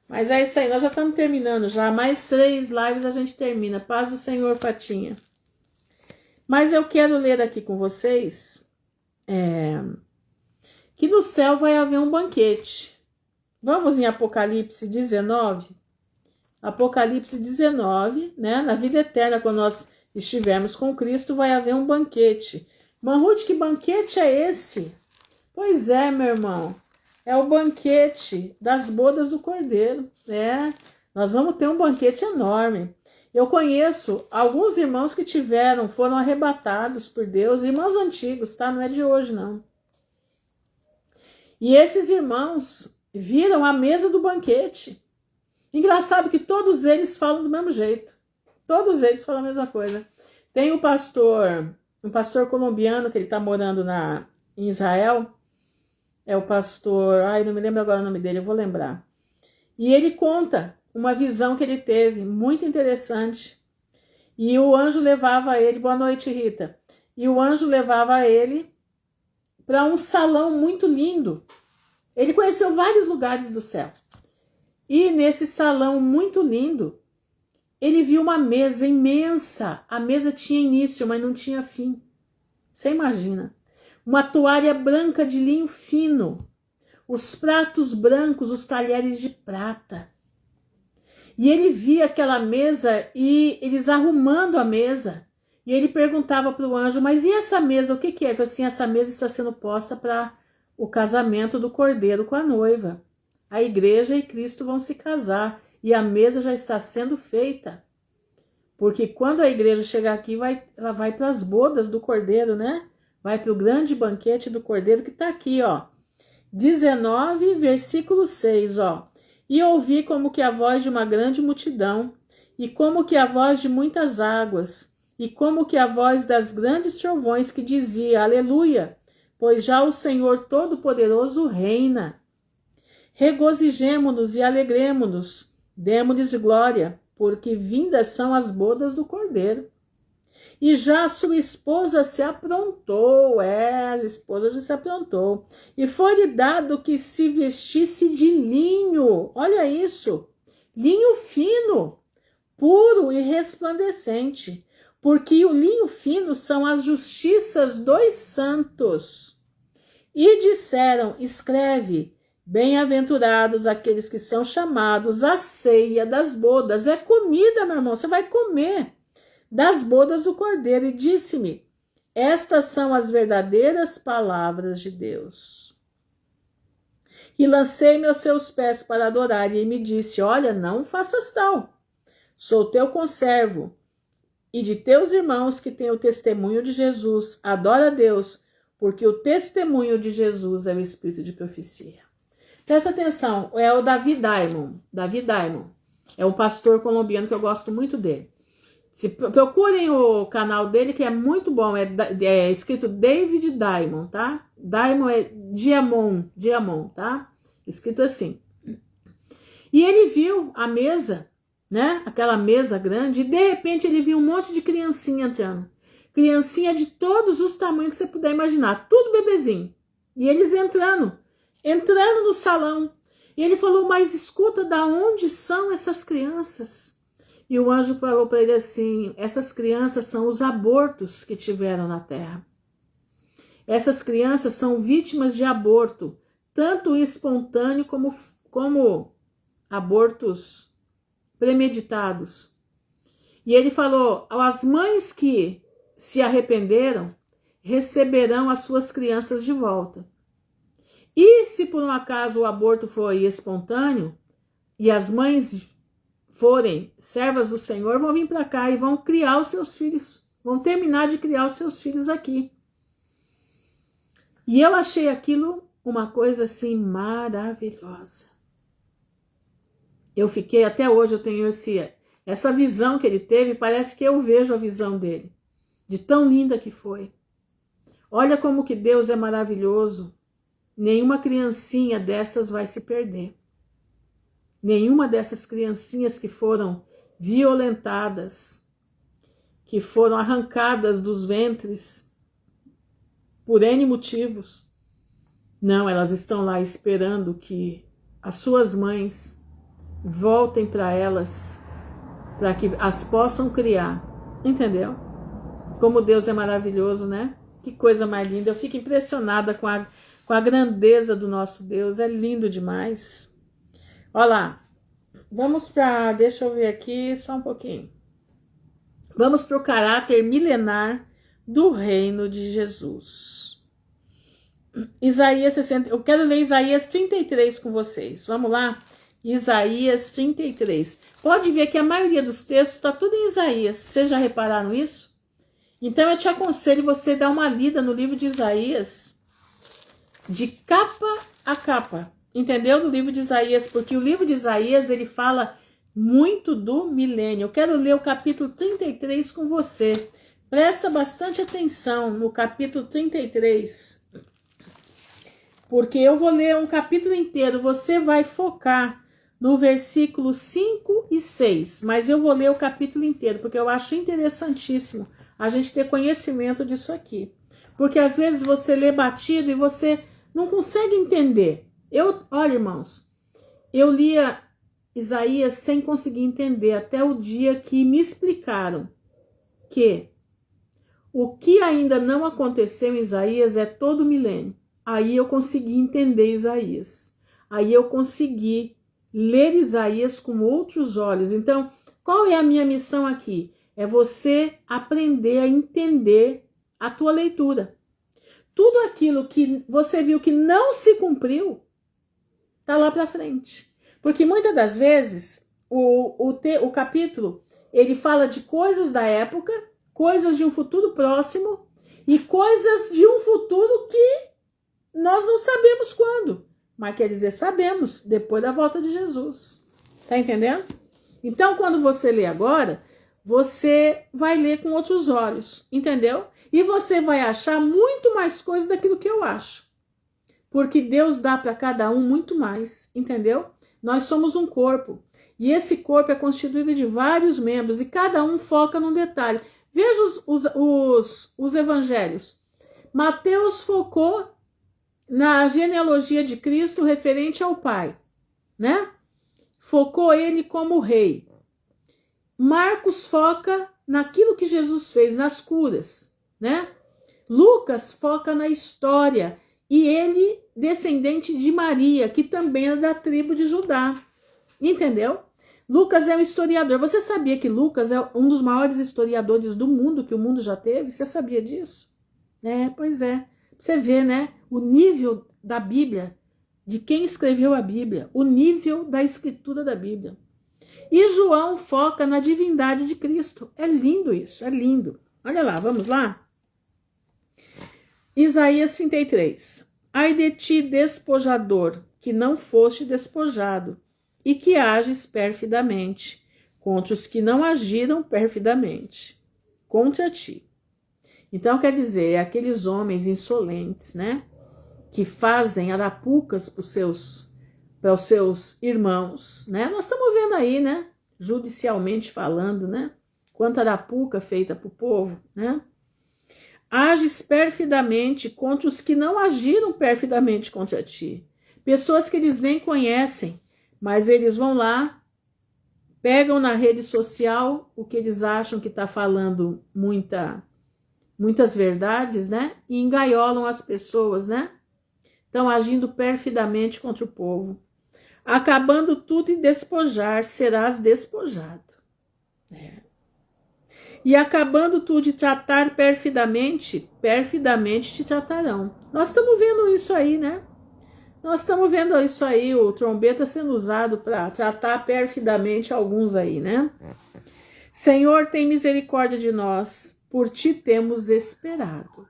Speaker 1: Mas é isso aí, nós já estamos terminando já. Mais 3 lives a gente termina. Paz do Senhor, Fatinha. Mas eu quero ler aqui com vocês que no céu vai haver um banquete. Vamos em Apocalipse 19? Apocalipse 19, né? Na vida eterna, quando nós estivermos com Cristo, vai haver um banquete. Manrude, que banquete é esse? Pois é, meu irmão. É o banquete das bodas do Cordeiro. Nós vamos ter um banquete enorme. Eu conheço alguns irmãos que foram arrebatados por Deus, irmãos antigos, tá? Não é de hoje, não. E esses irmãos viram a mesa do banquete. Engraçado que todos eles falam do mesmo jeito. Todos eles falam a mesma coisa. Tem um pastor colombiano que ele está morando em Israel. É o pastor... não me lembro agora o nome dele, eu vou lembrar. E ele conta uma visão que ele teve, muito interessante. E o anjo levava ele... Boa noite, Rita. E o anjo levava ele para um salão muito lindo. Ele conheceu vários lugares do céu. E nesse salão muito lindo, ele viu uma mesa imensa. A mesa tinha início, mas não tinha fim. Você imagina. Uma toalha branca de linho fino. Os pratos brancos, os talheres de prata. E ele via aquela mesa e eles arrumando a mesa. E ele perguntava para o anjo, mas e essa mesa, o que é? Ele falou assim, essa mesa está sendo posta para o casamento do Cordeiro com a noiva. A igreja e Cristo vão se casar e a mesa já está sendo feita. Porque quando a igreja chegar aqui, ela vai para as bodas do Cordeiro, né? Vai para o grande banquete do Cordeiro que está aqui, ó. 19, versículo 6, ó. E ouvi como que a voz de uma grande multidão, e como que a voz de muitas águas, e como que a voz das grandes trovões que dizia, aleluia, pois já o Senhor Todo-Poderoso reina. Regozijemo-nos e alegremo-nos, demo-lhes glória, porque vindas são as bodas do Cordeiro. E já sua esposa se aprontou, a esposa já se aprontou, e foi-lhe dado que se vestisse de linho, olha isso, linho fino, puro e resplandecente, porque o linho fino são as justiças dos santos. E disseram, escreve, bem-aventurados aqueles que são chamados à ceia das bodas. É comida, meu irmão, você vai comer das bodas do Cordeiro. E disse-me, estas são as verdadeiras palavras de Deus. E lancei-me aos seus pés para adorar, e ele me disse, olha, não faças tal, sou teu conservo, e de teus irmãos que têm o testemunho de Jesus, adora a Deus, porque o testemunho de Jesus é o espírito de profecia. Presta atenção, é o David Diamond. David Diamond é um pastor colombiano que eu gosto muito dele. Procurem o canal dele, que é muito bom, é escrito David Diamond, tá? Diamond é Diamond, tá? Escrito assim. E ele viu a mesa, né? Aquela mesa grande, e de repente ele viu um monte de criancinha entrando. Criancinha de todos os tamanhos que você puder imaginar, tudo bebezinho. E eles entrando no salão. E ele falou, mas escuta, da onde são essas crianças? E o anjo falou para ele assim, essas crianças são os abortos que tiveram na terra. Essas crianças são vítimas de aborto, tanto espontâneo como abortos premeditados. E ele falou, as mães que se arrependeram receberão as suas crianças de volta. E se por um acaso o aborto foi espontâneo e as mães forem servas do Senhor, vão vir para cá e vão criar os seus filhos, vão terminar de criar os seus filhos aqui. E eu achei aquilo uma coisa assim maravilhosa. Eu fiquei, até hoje eu tenho essa visão que ele teve, parece que eu vejo a visão dele, de tão linda que foi. Olha como que Deus é maravilhoso. Nenhuma criancinha dessas vai se perder. Nenhuma dessas criancinhas que foram violentadas, que foram arrancadas dos ventres por N motivos. Não, elas estão lá esperando que as suas mães voltem para elas, para que as possam criar. Entendeu? Como Deus é maravilhoso, né? Que coisa mais linda. Eu fico impressionada com a grandeza do nosso Deus. É lindo demais. Olha lá. Vamos para... Deixa eu ver aqui só um pouquinho. Vamos para o caráter milenar do reino de Jesus. Isaías 60. Eu quero ler Isaías 33 com vocês. Vamos lá? Isaías 33. Pode ver que a maioria dos textos está tudo em Isaías. Vocês já repararam isso? Então eu te aconselho você dar uma lida no livro de Isaías, de capa a capa, entendeu? Do livro de Isaías, porque o livro de Isaías, ele fala muito do milênio. Eu quero ler o capítulo 33 com você. Presta bastante atenção no capítulo 33, porque eu vou ler um capítulo inteiro, você vai focar no versículo 5 e 6, mas eu vou ler o capítulo inteiro, porque eu acho interessantíssimo a gente ter conhecimento disso aqui. Porque às vezes você lê batido e você não consegue entender. Olha, irmãos, eu lia Isaías sem conseguir entender até o dia que me explicaram que o que ainda não aconteceu em Isaías é todo o milênio. Aí eu consegui entender Isaías. Aí eu consegui ler Isaías com outros olhos. Então, qual é a minha missão aqui? É você aprender a entender a tua leitura. tudo aquilo que você viu que não se cumpriu, está lá para frente. Porque muitas das vezes o capítulo ele fala de coisas da época, coisas de um futuro próximo e coisas de um futuro que nós não sabemos quando. Mas quer dizer, sabemos, depois da volta de Jesus. Tá entendendo? Então, quando você lê agora, você vai ler com outros olhos, entendeu? E você vai achar muito mais coisas daquilo que eu acho. Porque Deus dá para cada um muito mais, entendeu? Nós somos um corpo. E esse corpo é constituído de vários membros e cada um foca num detalhe. Veja os evangelhos. Mateus focou na genealogia de Cristo referente ao Pai, né? Focou ele como rei. Marcos foca naquilo que Jesus fez, nas curas, né? Lucas foca na história e ele descendente de Maria, que também é da tribo de Judá, entendeu? Lucas é um historiador. Você sabia que Lucas é um dos maiores historiadores do mundo que o mundo já teve? Você sabia disso? Pois é. Você vê, né? O nível da Bíblia, de quem escreveu a Bíblia, o nível da escritura da Bíblia. E João foca na divindade de Cristo. É lindo isso, é lindo. Olha lá, vamos lá? Isaías 33. Ai de ti, despojador, que não foste despojado, e que ages perfidamente, contra os que não agiram perfidamente, contra ti. Então, quer dizer, é aqueles homens insolentes, né? Que fazem arapucas para os seus irmãos, né? Nós estamos vendo aí, né? Judicialmente falando, né? Quanta arapuca feita para o povo, né? Ages perfidamente contra os que não agiram perfidamente contra ti. Pessoas que eles nem conhecem, mas eles vão lá, pegam na rede social o que eles acham que está falando muitas verdades, né? E engaiolam as pessoas, né? Estão agindo perfidamente contra o povo. Acabando tudo e despojar, serás despojado. E acabando tu de tratar perfidamente, perfidamente te tratarão. Nós estamos vendo isso aí, né? Nós estamos vendo isso aí, o trombeta sendo usado para tratar perfidamente alguns aí, né? Senhor, tem misericórdia de nós, por ti temos esperado.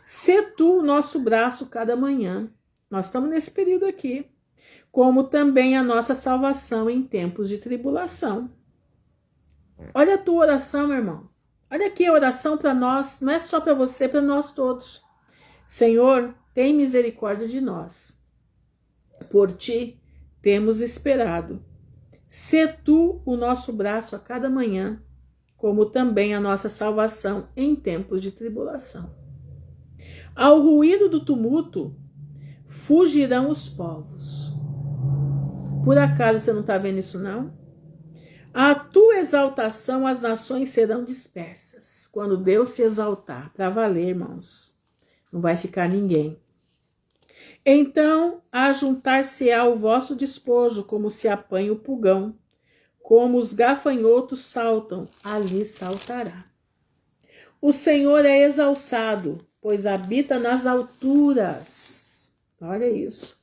Speaker 1: Sê tu o nosso braço cada manhã. Nós estamos nesse período aqui. Como também a nossa salvação em tempos de tribulação. Olha a tua oração, meu irmão. Olha aqui a oração para nós, não é só para você, para nós todos. Senhor, tem misericórdia de nós. Por ti temos esperado. Sê tu o nosso braço a cada manhã, como também a nossa salvação em tempos de tribulação. Ao ruído do tumulto, fugirão os povos. Por acaso você não está vendo isso, não? A tua exaltação, as nações serão dispersas. Quando Deus se exaltar, para valer, irmãos, não vai ficar ninguém. Então, ajuntar-se-á o vosso despojo, como se apanha o pulgão, como os gafanhotos saltam, ali saltará. O Senhor é exalçado, pois habita nas alturas. Olha isso.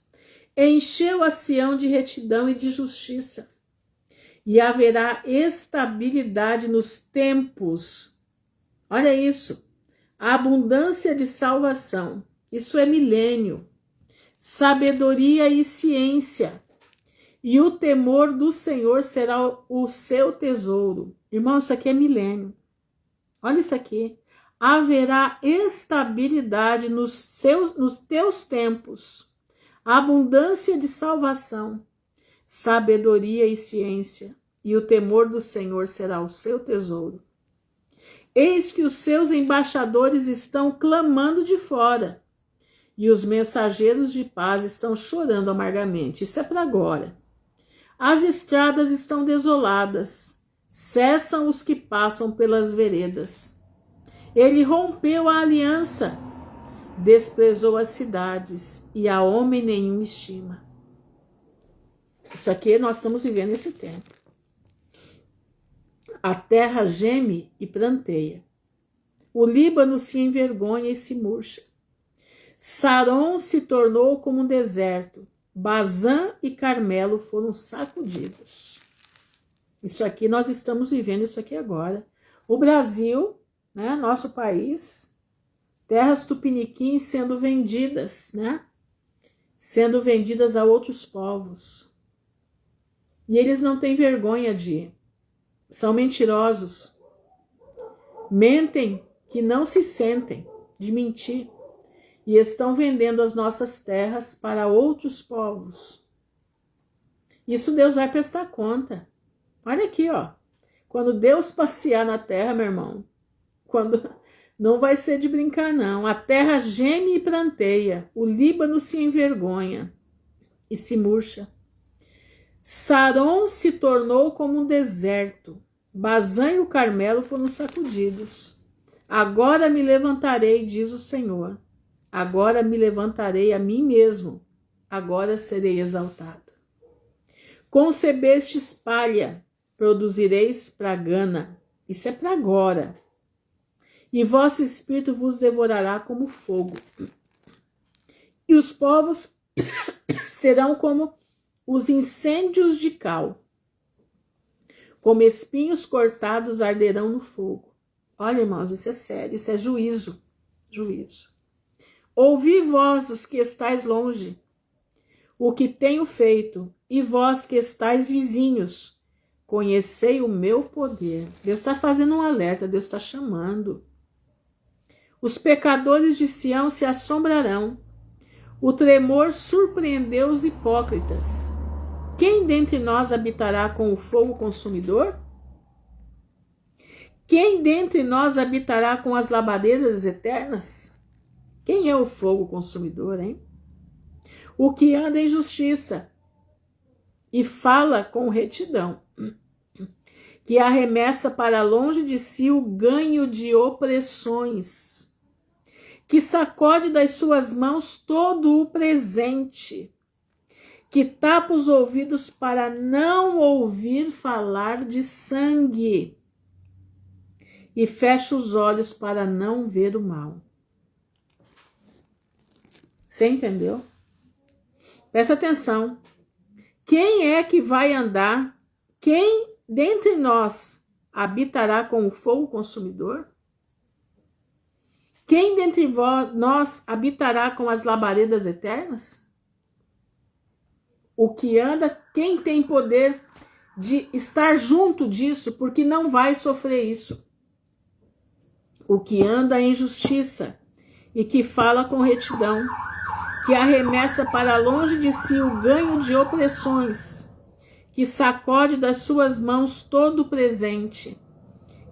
Speaker 1: Encheu a Sião de retidão e de justiça. E haverá estabilidade nos tempos. Olha isso. A abundância de salvação. Isso é milênio. Sabedoria e ciência. E o temor do Senhor será o seu tesouro. Irmão, isso aqui é milênio. Olha isso aqui. Haverá estabilidade nos teus tempos. Abundância de salvação. Sabedoria e ciência, e o temor do Senhor será o seu tesouro. Eis que os seus embaixadores estão clamando de fora, e os mensageiros de paz estão chorando amargamente. Isso é para agora. As estradas estão desoladas, cessam os que passam pelas veredas. Ele rompeu a aliança, desprezou as cidades, e a homem nenhum estima. Isso aqui nós estamos vivendo esse tempo. A terra geme e pranteia. O Líbano se envergonha e se murcha. Saron se tornou como um deserto. Bazã e Carmelo foram sacudidos. Isso aqui, nós estamos vivendo isso aqui agora. O Brasil, né, nosso país, terras tupiniquins sendo vendidas, né? Sendo vendidas a outros povos. E eles não têm vergonha são mentirosos. Mentem que não se sentem de mentir. E estão vendendo as nossas terras para outros povos. Isso Deus vai prestar conta. Olha aqui, ó. Quando Deus passear na terra, meu irmão, não vai ser de brincar, não. A terra geme e pranteia, o Líbano se envergonha e se murcha. Saron se tornou como um deserto. Bazã e o Carmelo foram sacudidos. Agora me levantarei, diz o Senhor. Agora me levantarei a mim mesmo. Agora serei exaltado. Concebestes palha, produzireis pra Gana. Isso é para agora. E vosso espírito vos devorará como fogo. E os povos serão como os incêndios de cal. Como espinhos cortados arderão no fogo. Olha, irmãos, isso é sério, isso é juízo. Juízo. Ouvi vós, os que estáis longe, o que tenho feito, e vós que estáis vizinhos, conhecei o meu poder. Deus está fazendo um alerta, Deus está chamando. Os pecadores de Sião se assombrarão. O tremor surpreendeu os hipócritas. Quem dentre nós habitará com o fogo consumidor? Quem dentre nós habitará com as labaredas eternas? Quem é o fogo consumidor, hein? O que anda em justiça e fala com retidão, que arremessa para longe de si o ganho de opressões, que sacode das suas mãos todo o presente, que tapa os ouvidos para não ouvir falar de sangue e fecha os olhos para não ver o mal. Você entendeu? Presta atenção. Quem é que vai andar? Quem dentre nós habitará com o fogo consumidor? Quem dentre nós habitará com as labaredas eternas? O que anda, quem tem poder de estar junto disso, porque não vai sofrer isso. O que anda em justiça e que fala com retidão, que arremessa para longe de si o ganho de opressões, que sacode das suas mãos todo o presente,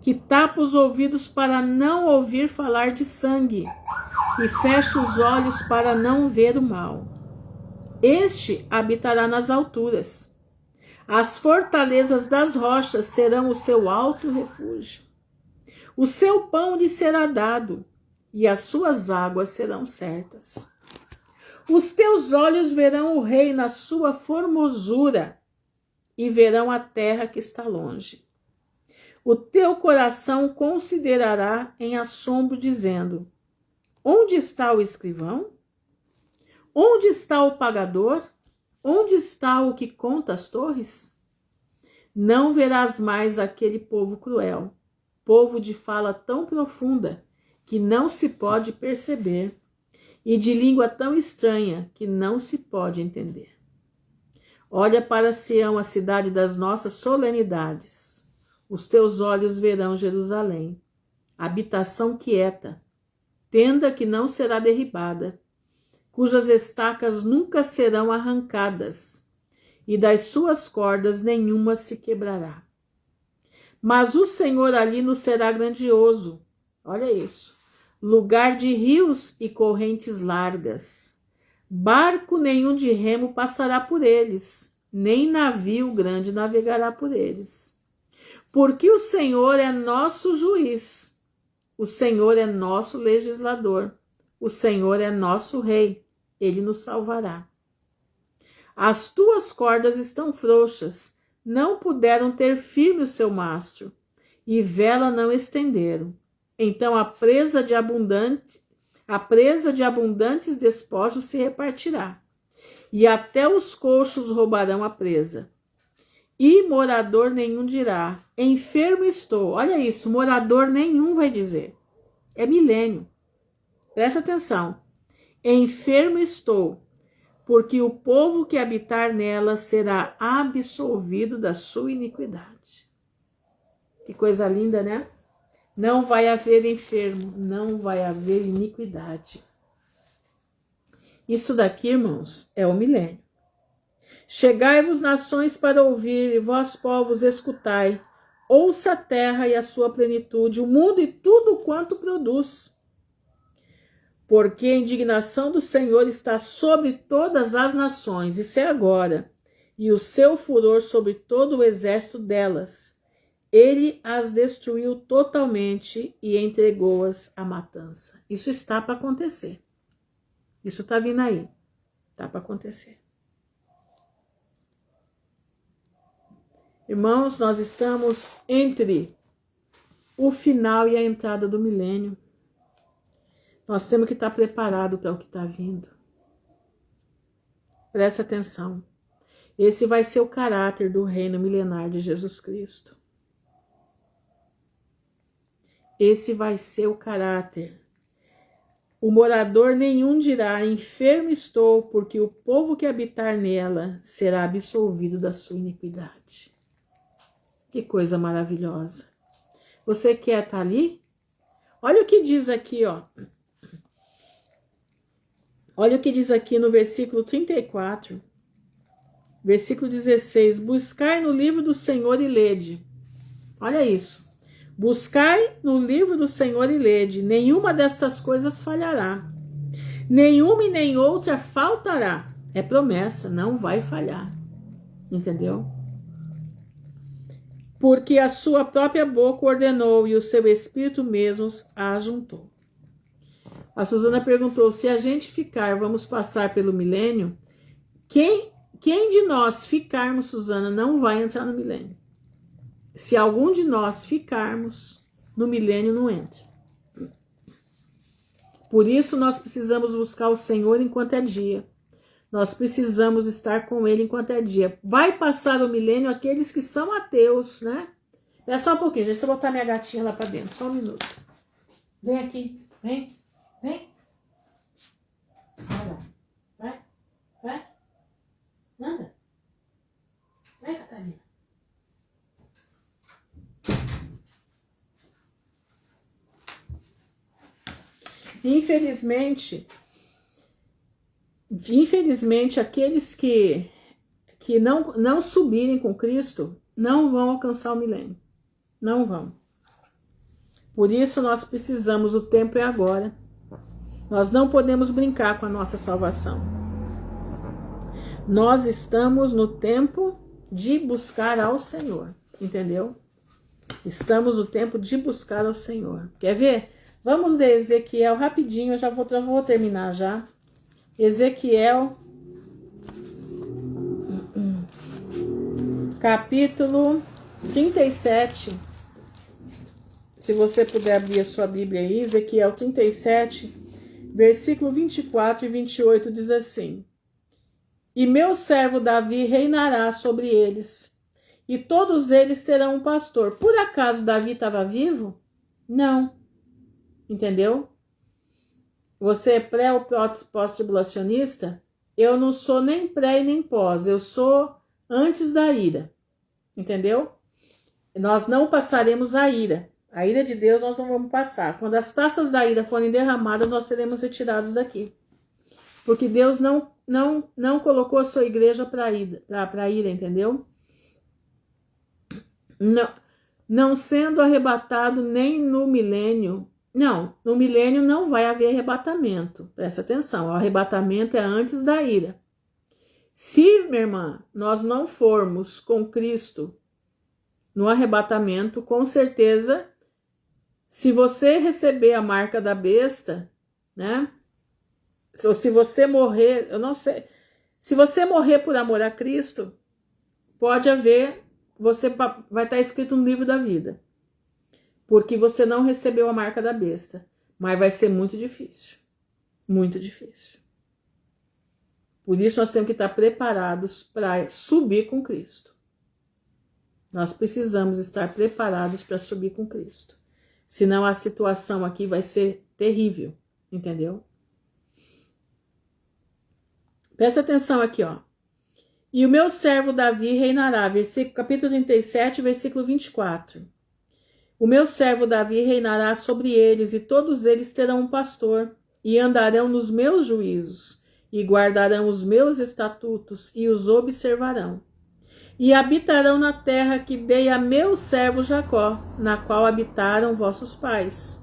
Speaker 1: que tapa os ouvidos para não ouvir falar de sangue e fecha os olhos para não ver o mal. Este habitará nas alturas. As fortalezas das rochas serão o seu alto refúgio. O seu pão lhe será dado e as suas águas serão certas. Os teus olhos verão o rei na sua formosura e verão a terra que está longe. O teu coração considerará em assombro, dizendo: onde está o escrivão? Onde está o pagador? Onde está o que conta as torres? Não verás mais aquele povo cruel, povo de fala tão profunda que não se pode perceber, e de língua tão estranha que não se pode entender. Olha para Sião, a cidade das nossas solenidades. Os teus olhos verão Jerusalém, habitação quieta, tenda que não será derribada, cujas estacas nunca serão arrancadas, e das suas cordas nenhuma se quebrará. Mas o Senhor ali nos será grandioso. Olha isso. Lugar de rios e correntes largas. Barco nenhum de remo passará por eles, nem navio grande navegará por eles. Porque o Senhor é nosso juiz, o Senhor é nosso legislador, o Senhor é nosso rei, ele nos salvará. As tuas cordas estão frouxas, não puderam ter firme o seu mastro, e vela não estenderam. Então a A presa de abundantes despojos se repartirá, e até os coxos roubarão a presa. E morador nenhum dirá, enfermo estou. Olha isso, morador nenhum vai dizer. É milênio. Presta atenção. Enfermo estou, porque o povo que habitar nela será absolvido da sua iniquidade. Que coisa linda, né? Não vai haver enfermo, não vai haver iniquidade. Isso daqui, irmãos, é o milênio. Chegai-vos, nações, para ouvir, e vós, povos, escutai. Ouça a terra e a sua plenitude, o mundo e tudo quanto produz. Porque a indignação do Senhor está sobre todas as nações, isso é agora, e o seu furor sobre todo o exército delas. Ele as destruiu totalmente e entregou-as à matança. Isso está para acontecer. Isso está vindo aí. Está para acontecer. Irmãos, nós estamos entre o final e a entrada do milênio. Nós temos que estar preparados para o que está vindo. Presta atenção. Esse vai ser o caráter do reino milenar de Jesus Cristo. Esse vai ser o caráter. O morador nenhum dirá, enfermo estou, porque o povo que habitar nela será absolvido da sua iniquidade. Que coisa maravilhosa. Você quer estar ali? Olha o que diz aqui, ó. Olha o que diz aqui no versículo 34, versículo 16. Buscai no livro do Senhor e lede. Olha isso. Buscai no livro do Senhor e lede. Nenhuma destas coisas falhará. Nenhuma e nem outra faltará. É promessa, não vai falhar. Entendeu? Porque a sua própria boca ordenou e o seu espírito mesmo a ajuntou. A Suzana perguntou, se a gente ficar, vamos passar pelo milênio? Quem de nós ficarmos, Suzana, não vai entrar no milênio? Se algum de nós ficarmos, no milênio não entra. Por isso nós precisamos buscar o Senhor enquanto é dia. Nós precisamos estar com Ele enquanto é dia. Vai passar o milênio aqueles que são ateus, né? É só um pouquinho, gente. Deixa eu botar minha gatinha lá para dentro. Só um minuto. Vem aqui. Vem. Vem. Vai lá. Vai. Vai. Anda. Vai, Catarina. Infelizmente, aqueles que não subirem com Cristo não vão alcançar o milênio. Não vão. Por isso nós precisamos, o tempo é agora. Nós não podemos brincar com a nossa salvação. Nós estamos no tempo de buscar ao Senhor, entendeu? Estamos no tempo de buscar ao Senhor. Quer ver? Vamos ler Ezequiel rapidinho, eu já vou terminar já. Ezequiel, capítulo 37. Se você puder abrir a sua Bíblia aí, Ezequiel 37, versículo 24 e 28 diz assim: E meu servo Davi reinará sobre eles, e todos eles terão um pastor. Por acaso Davi estava vivo? Não. Entendeu? Você é pré ou pós-tribulacionista? Eu não sou nem pré e nem pós, eu sou antes da ira. Entendeu? Nós não passaremos a ira. A ira de Deus nós não vamos passar. Quando as taças da ira forem derramadas, nós seremos retirados daqui. Porque Deus não colocou a sua igreja para ira, entendeu? Não sendo arrebatado nem no milênio. Não, no milênio não vai haver arrebatamento. Presta atenção, o arrebatamento é antes da ira. Se, minha irmã, nós não formos com Cristo no arrebatamento, com certeza, se você receber a marca da besta, né? Ou se você morrer, eu não sei. Se você morrer por amor a Cristo, pode haver, você vai estar escrito no livro da vida. Porque você não recebeu a marca da besta. Mas vai ser muito difícil. Muito difícil. Por isso nós temos que estar preparados para subir com Cristo. Nós precisamos estar preparados para subir com Cristo. Senão a situação aqui vai ser terrível, entendeu? Presta atenção aqui, ó. E o meu servo Davi reinará, capítulo 37, versículo 24. O meu servo Davi reinará sobre eles, e todos eles terão um pastor, e andarão nos meus juízos, e guardarão os meus estatutos, e os observarão. E habitarão na terra que dei a meu servo Jacó, na qual habitaram vossos pais.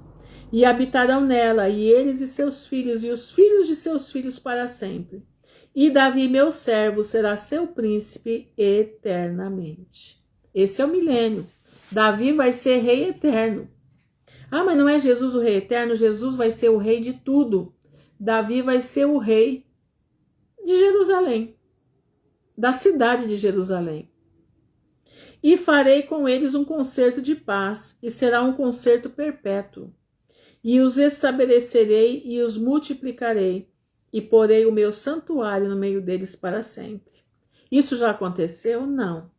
Speaker 1: E habitarão nela, e eles e seus filhos, e os filhos de seus filhos para sempre. E Davi, meu servo, será seu príncipe eternamente. Esse é o milênio. Davi vai ser rei eterno. Ah, mas não é Jesus o rei eterno? Jesus vai ser o rei de tudo. Davi vai ser o rei de Jerusalém, da cidade de Jerusalém. E farei com eles um concerto de paz, e será um concerto perpétuo. E os estabelecerei e os multiplicarei, e porei o meu santuário no meio deles para sempre. Isso já aconteceu? Não.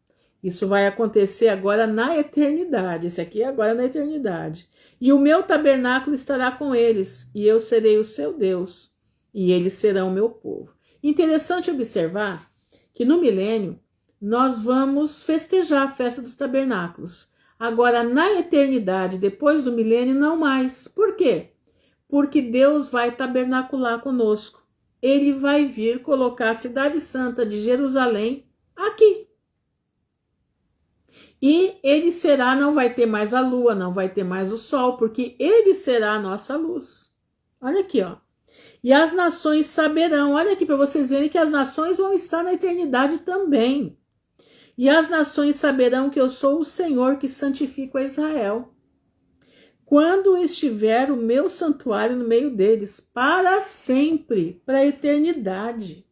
Speaker 1: Isso vai acontecer agora na eternidade. Esse aqui é agora na eternidade. E o meu tabernáculo estará com eles, e eu serei o seu Deus, e eles serão o meu povo. Interessante observar que no milênio nós vamos festejar a festa dos tabernáculos. Agora, na eternidade, depois do milênio, não mais. Por quê? Porque Deus vai tabernacular conosco. Ele vai vir colocar a cidade santa de Jerusalém aqui. E ele será, não vai ter mais a lua, não vai ter mais o sol, porque ele será a nossa luz. Olha aqui, ó. E as nações saberão, olha aqui para vocês verem que as nações vão estar na eternidade também. E as nações saberão que eu sou o Senhor que santifico a Israel. Quando estiver o meu santuário no meio deles, para sempre, para a eternidade.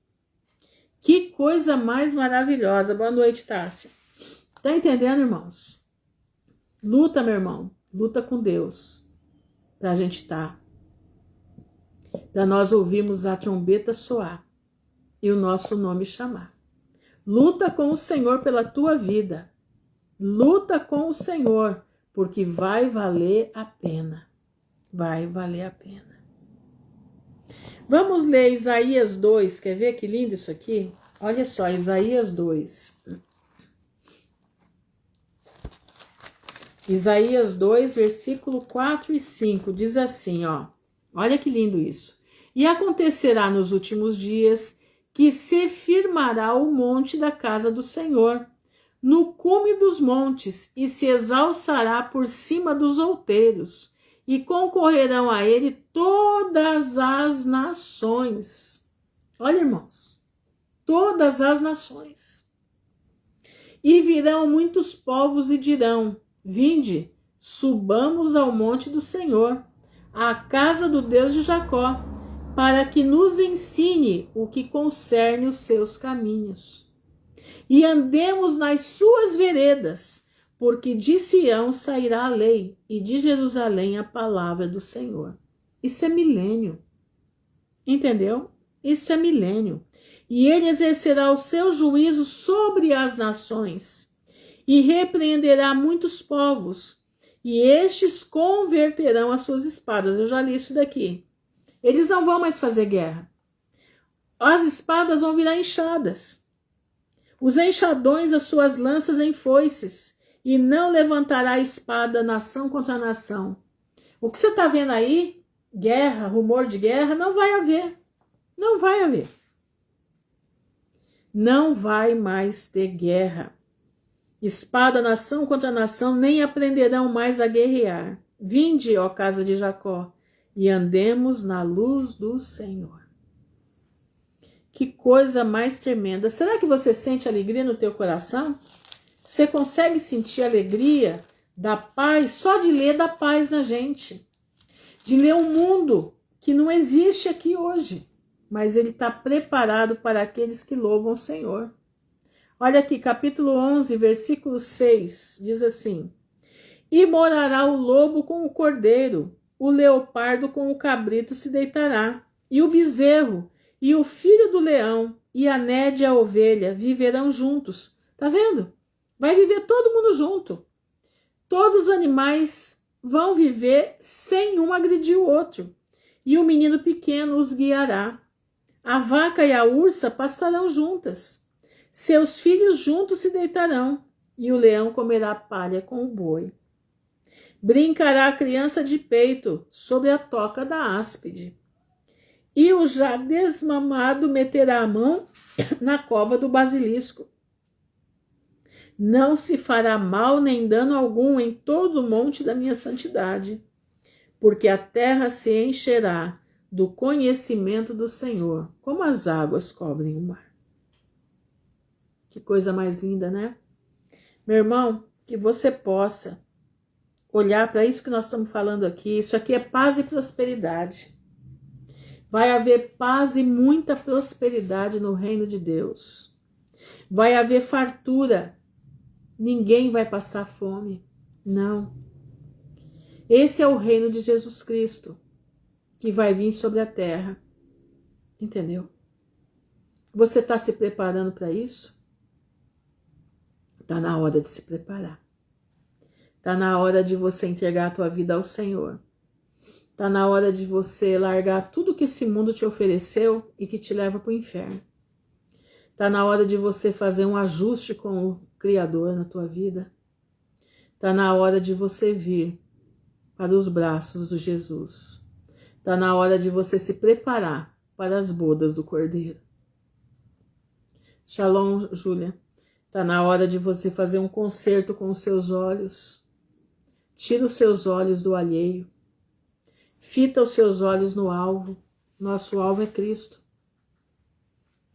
Speaker 1: Que coisa mais maravilhosa. Boa noite, Tássia. Tá entendendo, irmãos? Luta, meu irmão. Luta com Deus. Para a gente estar. Para nós ouvirmos a trombeta soar. E o nosso nome chamar. Luta com o Senhor pela tua vida. Luta com o Senhor. Porque vai valer a pena. Vai valer a pena. Vamos ler Isaías 2. Quer ver que lindo isso aqui? Olha só, Isaías 2. Isaías 2, versículo 4 e 5, diz assim, ó. Olha que lindo isso. E acontecerá nos últimos dias que se firmará o monte da casa do Senhor, no cume dos montes, e se exalçará por cima dos outeiros, e concorrerão a ele todas as nações. Olha, irmãos, todas as nações. E virão muitos povos e dirão, vinde, subamos ao monte do Senhor, à casa do Deus de Jacó, para que nos ensine o que concerne os seus caminhos. E andemos nas suas veredas, porque de Sião sairá a lei, e de Jerusalém a palavra do Senhor. Isso é milênio. Entendeu? Isso é milênio. E ele exercerá o seu juízo sobre as nações, e repreenderá muitos povos, e estes converterão as suas espadas. Eu já li isso daqui. Eles não vão mais fazer guerra. As espadas vão virar enxadas. Os enxadões, as suas lanças em foices, e não levantará a espada nação contra nação. O que você está vendo aí, guerra, rumor de guerra, não vai haver. Não vai haver. Não vai mais ter guerra. Espada nação contra nação, nem aprenderão mais a guerrear. Vinde, ó casa de Jacó, e andemos na luz do Senhor. Que coisa mais tremenda. Será que você sente alegria no teu coração? Você consegue sentir alegria da paz, só de ler da paz na gente? De ler um mundo que não existe aqui hoje, mas ele está preparado para aqueles que louvam o Senhor. Olha aqui, capítulo 11, versículo 6, diz assim: E morará o lobo com o cordeiro, o leopardo com o cabrito se deitará, e o bezerro, e o filho do leão, e a nédia e a ovelha viverão juntos. Tá vendo? Vai viver todo mundo junto. Todos os animais vão viver sem um agredir o outro. E o menino pequeno os guiará. A vaca e a ursa pastarão juntas. Seus filhos juntos se deitarão, e o leão comerá palha com o boi. Brincará a criança de peito sobre a toca da áspide. E o já desmamado meterá a mão na cova do basilisco. Não se fará mal nem dano algum em todo o monte da minha santidade, porque a terra se encherá do conhecimento do Senhor, como as águas cobrem o mar. Que coisa mais linda, né? Meu irmão, que você possa olhar para isso que nós estamos falando aqui. Isso aqui é paz e prosperidade. Vai haver paz e muita prosperidade no reino de Deus. Vai haver fartura. Ninguém vai passar fome. Não. Esse é o reino de Jesus Cristo que vai vir sobre a terra. Entendeu? Você está se preparando para isso? Está na hora de se preparar. Está na hora de você entregar a tua vida ao Senhor. Está na hora de você largar tudo que esse mundo te ofereceu e que te leva para o inferno. Está na hora de você fazer um ajuste com o Criador na tua vida. Está na hora de você vir para os braços de Jesus. Está na hora de você se preparar para as bodas do Cordeiro. Shalom, Júlia. Está na hora de você fazer um concerto com os seus olhos. Tira os seus olhos do alheio. Fita os seus olhos no alvo. Nosso alvo é Cristo.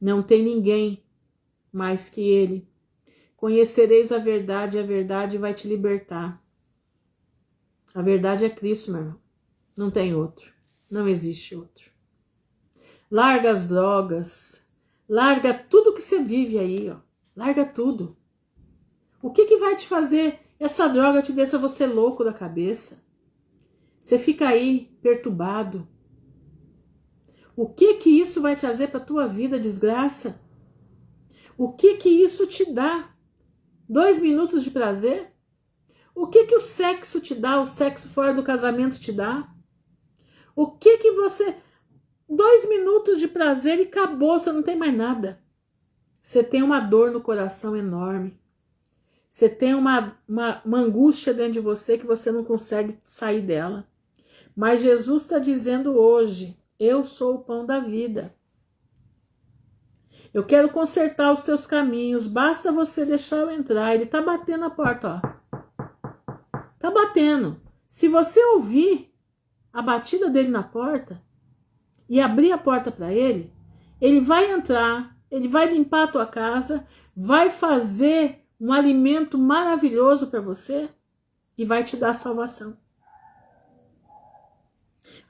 Speaker 1: Não tem ninguém mais que Ele. Conhecereis a verdade vai te libertar. A verdade é Cristo, meu irmão. Não tem outro. Não existe outro. Larga as drogas. Larga tudo que você vive aí, ó. Larga tudo. O que vai te fazer essa droga te deixa você louco da cabeça? Você fica aí perturbado. O que isso vai trazer para a tua vida, desgraça? O que isso te dá? 2 minutos de prazer? O que o sexo te dá? O sexo fora do casamento te dá? O que você... 2 minutos de prazer e acabou, você não tem mais nada. Você tem uma dor no coração enorme. Você tem uma angústia dentro de você que você não consegue sair dela. Mas Jesus está dizendo hoje, eu sou o pão da vida. Eu quero consertar os teus caminhos, basta você deixar eu entrar. Ele está batendo a porta, ó. Está batendo. Se você ouvir a batida dele na porta e abrir a porta para ele, ele vai entrar, ele vai limpar a tua casa, vai fazer um alimento maravilhoso para você e vai te dar salvação.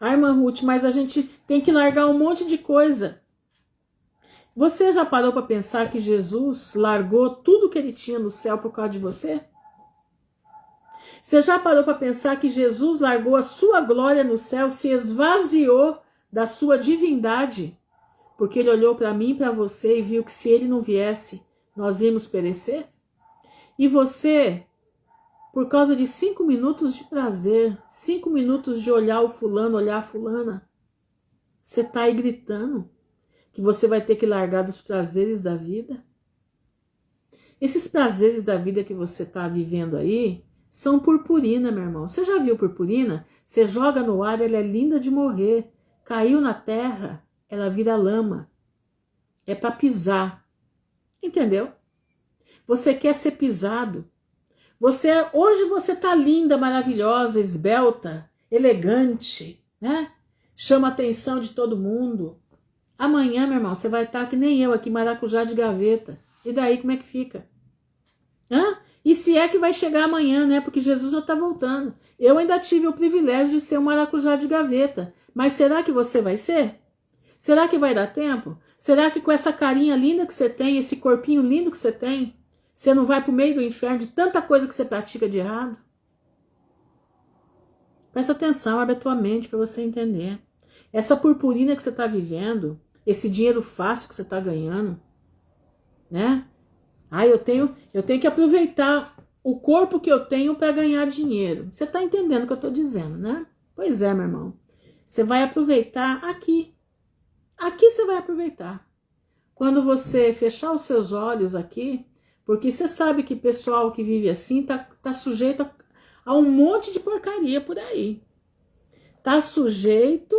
Speaker 1: Ah, irmã Ruth, mas a gente tem que largar um monte de coisa. Você já parou para pensar que Jesus largou tudo que ele tinha no céu por causa de você? Você já parou para pensar que Jesus largou a sua glória no céu, se esvaziou da sua divindade, porque ele olhou para mim e para você e viu que se ele não viesse, nós íamos perecer? E você, por causa de 5 minutos de prazer, 5 minutos de olhar o fulano, olhar a fulana, você está aí gritando que você vai ter que largar dos prazeres da vida? Esses prazeres da vida que você está vivendo aí são purpurina, meu irmão. Você já viu purpurina? Você joga no ar, ela é linda de morrer. Caiu na terra, ela vira lama. É para pisar. Entendeu? Você quer ser pisado. Hoje você tá linda, maravilhosa, esbelta, elegante, né? Chama a atenção de todo mundo. Amanhã, meu irmão, você vai estar que nem eu aqui, maracujá de gaveta. E daí, como é que fica? E se é que vai chegar amanhã, né? Porque Jesus já está voltando. Eu ainda tive o privilégio de ser um maracujá de gaveta. Mas será que você vai ser? Será que vai dar tempo? Será que com essa carinha linda que você tem, esse corpinho lindo que você tem, você não vai para o meio do inferno de tanta coisa que você pratica de errado? Presta atenção, abre a tua mente para você entender. Essa purpurina que você está vivendo, esse dinheiro fácil que você está ganhando, né? Ah, eu tenho que aproveitar o corpo que eu tenho para ganhar dinheiro. Você está entendendo o que eu estou dizendo, né? Pois é, meu irmão. Você vai aproveitar aqui. Aqui você vai aproveitar. Quando você fechar os seus olhos aqui, porque você sabe que pessoal que vive assim tá sujeito a um monte de porcaria por aí. Tá sujeito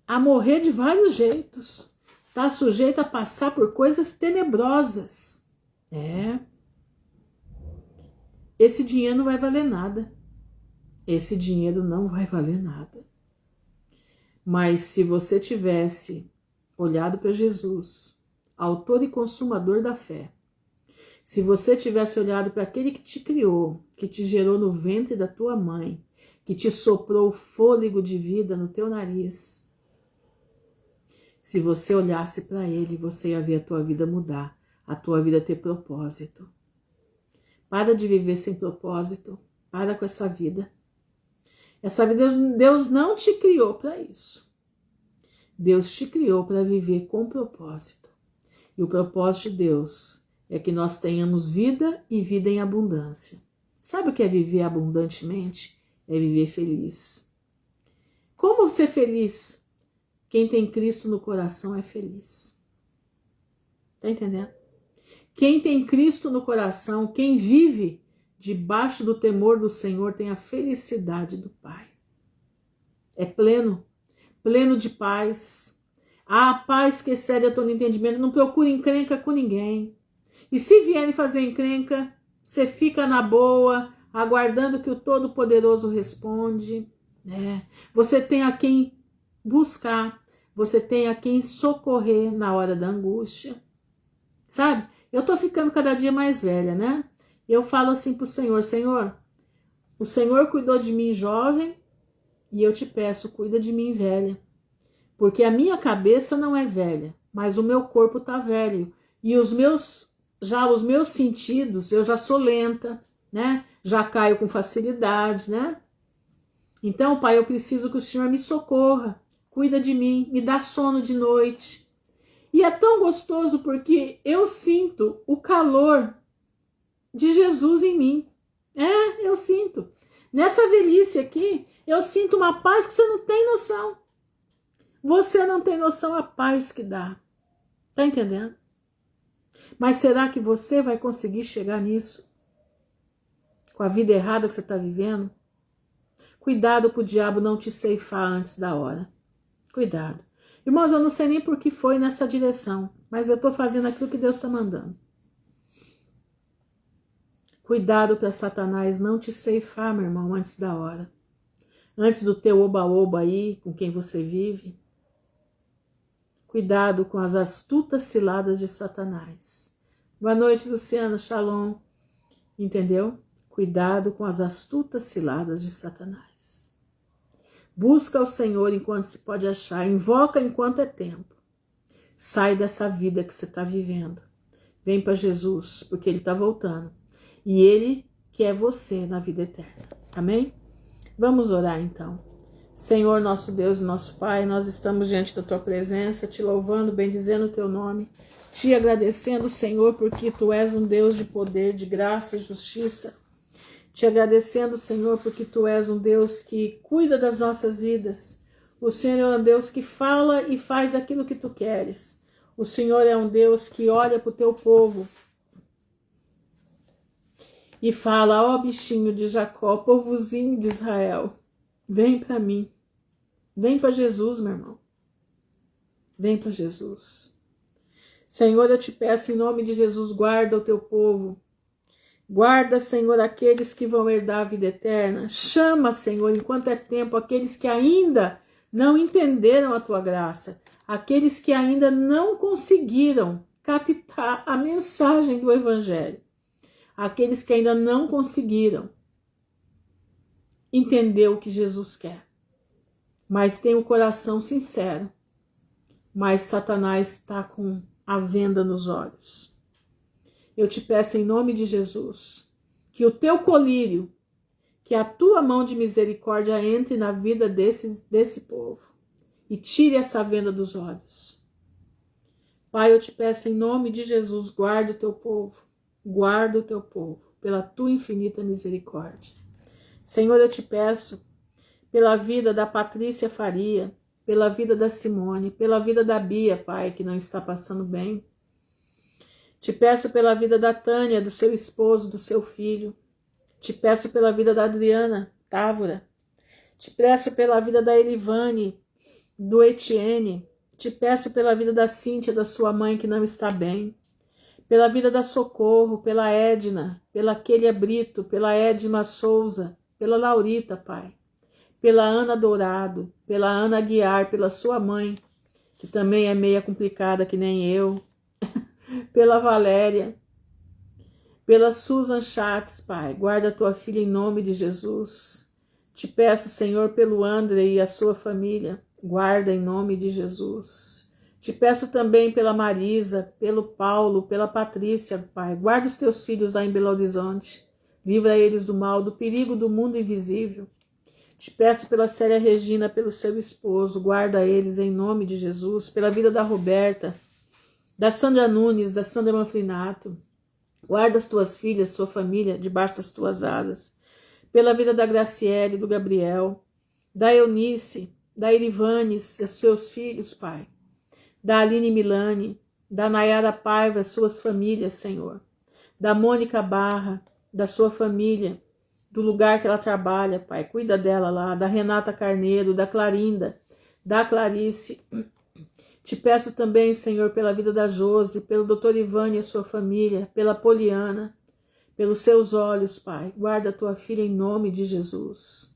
Speaker 1: a morrer de vários jeitos. Tá sujeito a passar por coisas tenebrosas. Esse dinheiro não vai valer nada. Esse dinheiro não vai valer nada. Mas se você tivesse olhado para Jesus, autor e consumador da fé, se você tivesse olhado para aquele que te criou, que te gerou no ventre da tua mãe, que te soprou o fôlego de vida no teu nariz, se você olhasse para ele, você ia ver a tua vida mudar, a tua vida ter propósito. Para de viver sem propósito, para com essa vida. Essa vida, Deus não te criou para isso. Deus te criou para viver com propósito. E o propósito de Deus é que nós tenhamos vida e vida em abundância. Sabe o que é viver abundantemente? É viver feliz. Como ser feliz? Quem tem Cristo no coração é feliz. Tá entendendo? Quem tem Cristo no coração, quem vive debaixo do temor do Senhor, tem a felicidade do Pai. É pleno, pleno de paz. A paz que excede a todo entendimento. Não procura encrenca com ninguém. E se vierem fazer encrenca, você fica na boa, aguardando que o Todo-Poderoso responde. Você tem a quem buscar, você tem a quem socorrer na hora da angústia. Sabe? Eu tô ficando cada dia mais velha, né? Eu falo assim pro Senhor, Senhor, o Senhor cuidou de mim jovem e eu te peço, cuida de mim velha. Porque a minha cabeça não é velha, mas o meu corpo tá velho. E os meus sentidos, eu já sou lenta, né? Já caio com facilidade, né? Então, Pai, eu preciso que o Senhor me socorra, cuida de mim, me dá sono de noite. E é tão gostoso porque eu sinto o calor de Jesus em mim. Eu sinto. Nessa velhice aqui, eu sinto uma paz que você não tem noção. Você não tem noção a paz que dá. Tá entendendo? Mas será que você vai conseguir chegar nisso? Com a vida errada que você está vivendo? Cuidado para o diabo não te ceifar antes da hora. Cuidado. Irmãos, eu não sei nem por que foi nessa direção, mas eu estou fazendo aquilo que Deus está mandando. Cuidado para Satanás não te ceifar, meu irmão, antes da hora. Antes do teu oba-oba aí, com quem você vive. Cuidado com as astutas ciladas de Satanás. Boa noite, Luciana, shalom. Entendeu? Cuidado com as astutas ciladas de Satanás. Busca o Senhor enquanto se pode achar. Invoca enquanto é tempo. Sai dessa vida que você está vivendo. Vem para Jesus, porque Ele está voltando. E Ele quer você na vida eterna. Amém? Vamos orar então. Senhor, nosso Deus e nosso Pai, nós estamos diante da Tua presença, te louvando, bendizendo o Teu nome, te agradecendo, Senhor, porque Tu és um Deus de poder, de graça e justiça. Te agradecendo, Senhor, porque Tu és um Deus que cuida das nossas vidas. O Senhor é um Deus que fala e faz aquilo que Tu queres. O Senhor é um Deus que olha para o Teu povo e fala, ó bichinho de Jacó, povozinho de Israel, vem para mim. Vem para Jesus, meu irmão. Vem para Jesus. Senhor, eu te peço em nome de Jesus, guarda o Teu povo. Guarda, Senhor, aqueles que vão herdar a vida eterna. Chama, Senhor, enquanto é tempo, aqueles que ainda não entenderam a Tua graça. Aqueles que ainda não conseguiram captar a mensagem do Evangelho. Aqueles que ainda não conseguiram entender o que Jesus quer. Mas tem o coração sincero. Mas Satanás está com a venda nos olhos. Eu te peço em nome de Jesus, que o Teu colírio, que a Tua mão de misericórdia entre na vida desse povo. e tire essa venda dos olhos. Pai, eu te peço em nome de Jesus, guarda o teu povo, pela tua infinita misericórdia. Senhor, eu te peço pela vida da Patrícia Faria, pela vida da Simone, pela vida da Bia, Pai, que não está passando bem. Te peço pela vida da Tânia, do seu esposo, do seu filho. Te peço pela vida da Adriana Távora. Te peço pela vida da Elivane, do Etienne. Te peço pela vida da Cíntia, da sua mãe, que não está bem. Pela vida da Socorro, pela Edna, pela Kélia Brito, pela Edma Souza, pela Laurita, Pai. Pela Ana Dourado, pela Ana Aguiar, pela sua mãe, que também é meia complicada que nem eu. Pela Valéria, pela Susan Schatz, Pai, guarda a tua filha em nome de Jesus. Te peço, Senhor, pelo André e a sua família, guarda em nome de Jesus. Te peço também pela Marisa, pelo Paulo, pela Patrícia, Pai, guarda os teus filhos lá em Belo Horizonte, livra eles do mal, do perigo do mundo invisível. Te peço pela Célia Regina, pelo seu esposo, guarda eles em nome de Jesus, pela vida da Roberta, da Sandra Nunes, da Sandra Manfrinato. Guarda as tuas filhas, sua família, debaixo das tuas asas. Pela vida da Graciele, do Gabriel, da Eunice, da Irivanes, os seus filhos, Pai. Da Aline Milani, da Nayara Paiva, suas famílias, Senhor. Da Mônica Barra, da sua família, do lugar que ela trabalha, Pai. Cuida dela lá. Da Renata Carneiro, da Clarinda, da Clarice. Te peço também, Senhor, pela vida da Josi, pelo Dr. Ivane e a sua família, pela Poliana, pelos seus olhos, Pai. Guarda a tua filha em nome de Jesus.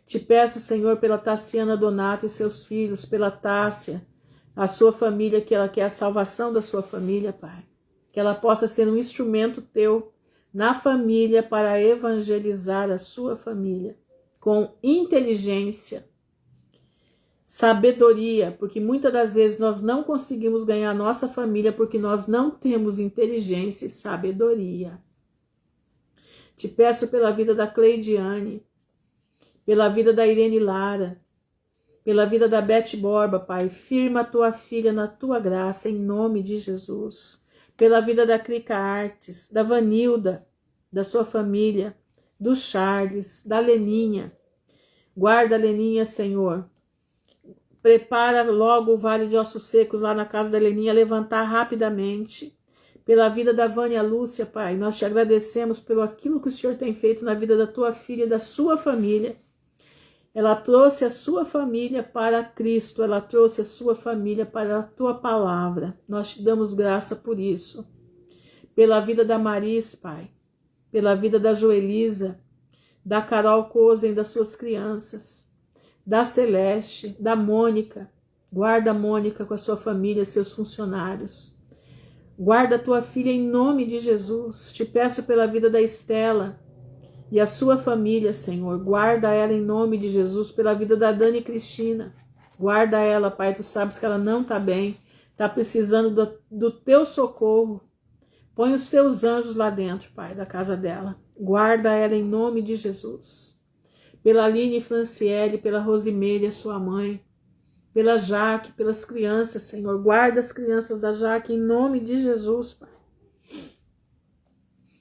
Speaker 1: Te peço, Senhor, pela Tassiana Donato e seus filhos, pela Tássia, a sua família, que ela quer a salvação da sua família, Pai. Que ela possa ser um instrumento teu na família para evangelizar a sua família com inteligência, sabedoria, porque muitas das vezes nós não conseguimos ganhar a nossa família porque nós não temos inteligência e sabedoria. Te peço pela vida da Cleidiane, pela vida da Irene Lara, pela vida da Beth Borba, Pai. Firma a tua filha na tua graça, em nome de Jesus. Pela vida da Crica Artes, da Vanilda, da sua família, do Charles, da Leninha. Guarda a Leninha, Senhor. Prepara logo o vale de ossos secos lá na casa da Leninha, levantar rapidamente. Pela vida da Vânia Lúcia, Pai, nós te agradecemos pelo aquilo que o Senhor tem feito na vida da tua filha e da sua família. Ela trouxe a sua família para Cristo, ela trouxe a sua família para a tua palavra. Nós te damos graça por isso. Pela vida da Maris, Pai, pela vida da Joelisa, da Carol Cozen, das suas crianças, da Celeste, da Mônica. Guarda a Mônica com a sua família, seus funcionários. Guarda a tua filha em nome de Jesus. Te peço pela vida da Estela e a sua família, Senhor. Guarda ela em nome de Jesus. Pela vida da Dani Cristina. Guarda ela, Pai. Tu sabes que ela não está bem. Está precisando do teu socorro. Põe os teus anjos lá dentro, Pai, da casa dela. Guarda ela em nome de Jesus. Pela Aline Franciele, pela Rosimeire, a sua mãe. Pela Jaque, pelas crianças, Senhor. Guarda as crianças da Jaque em nome de Jesus, Pai.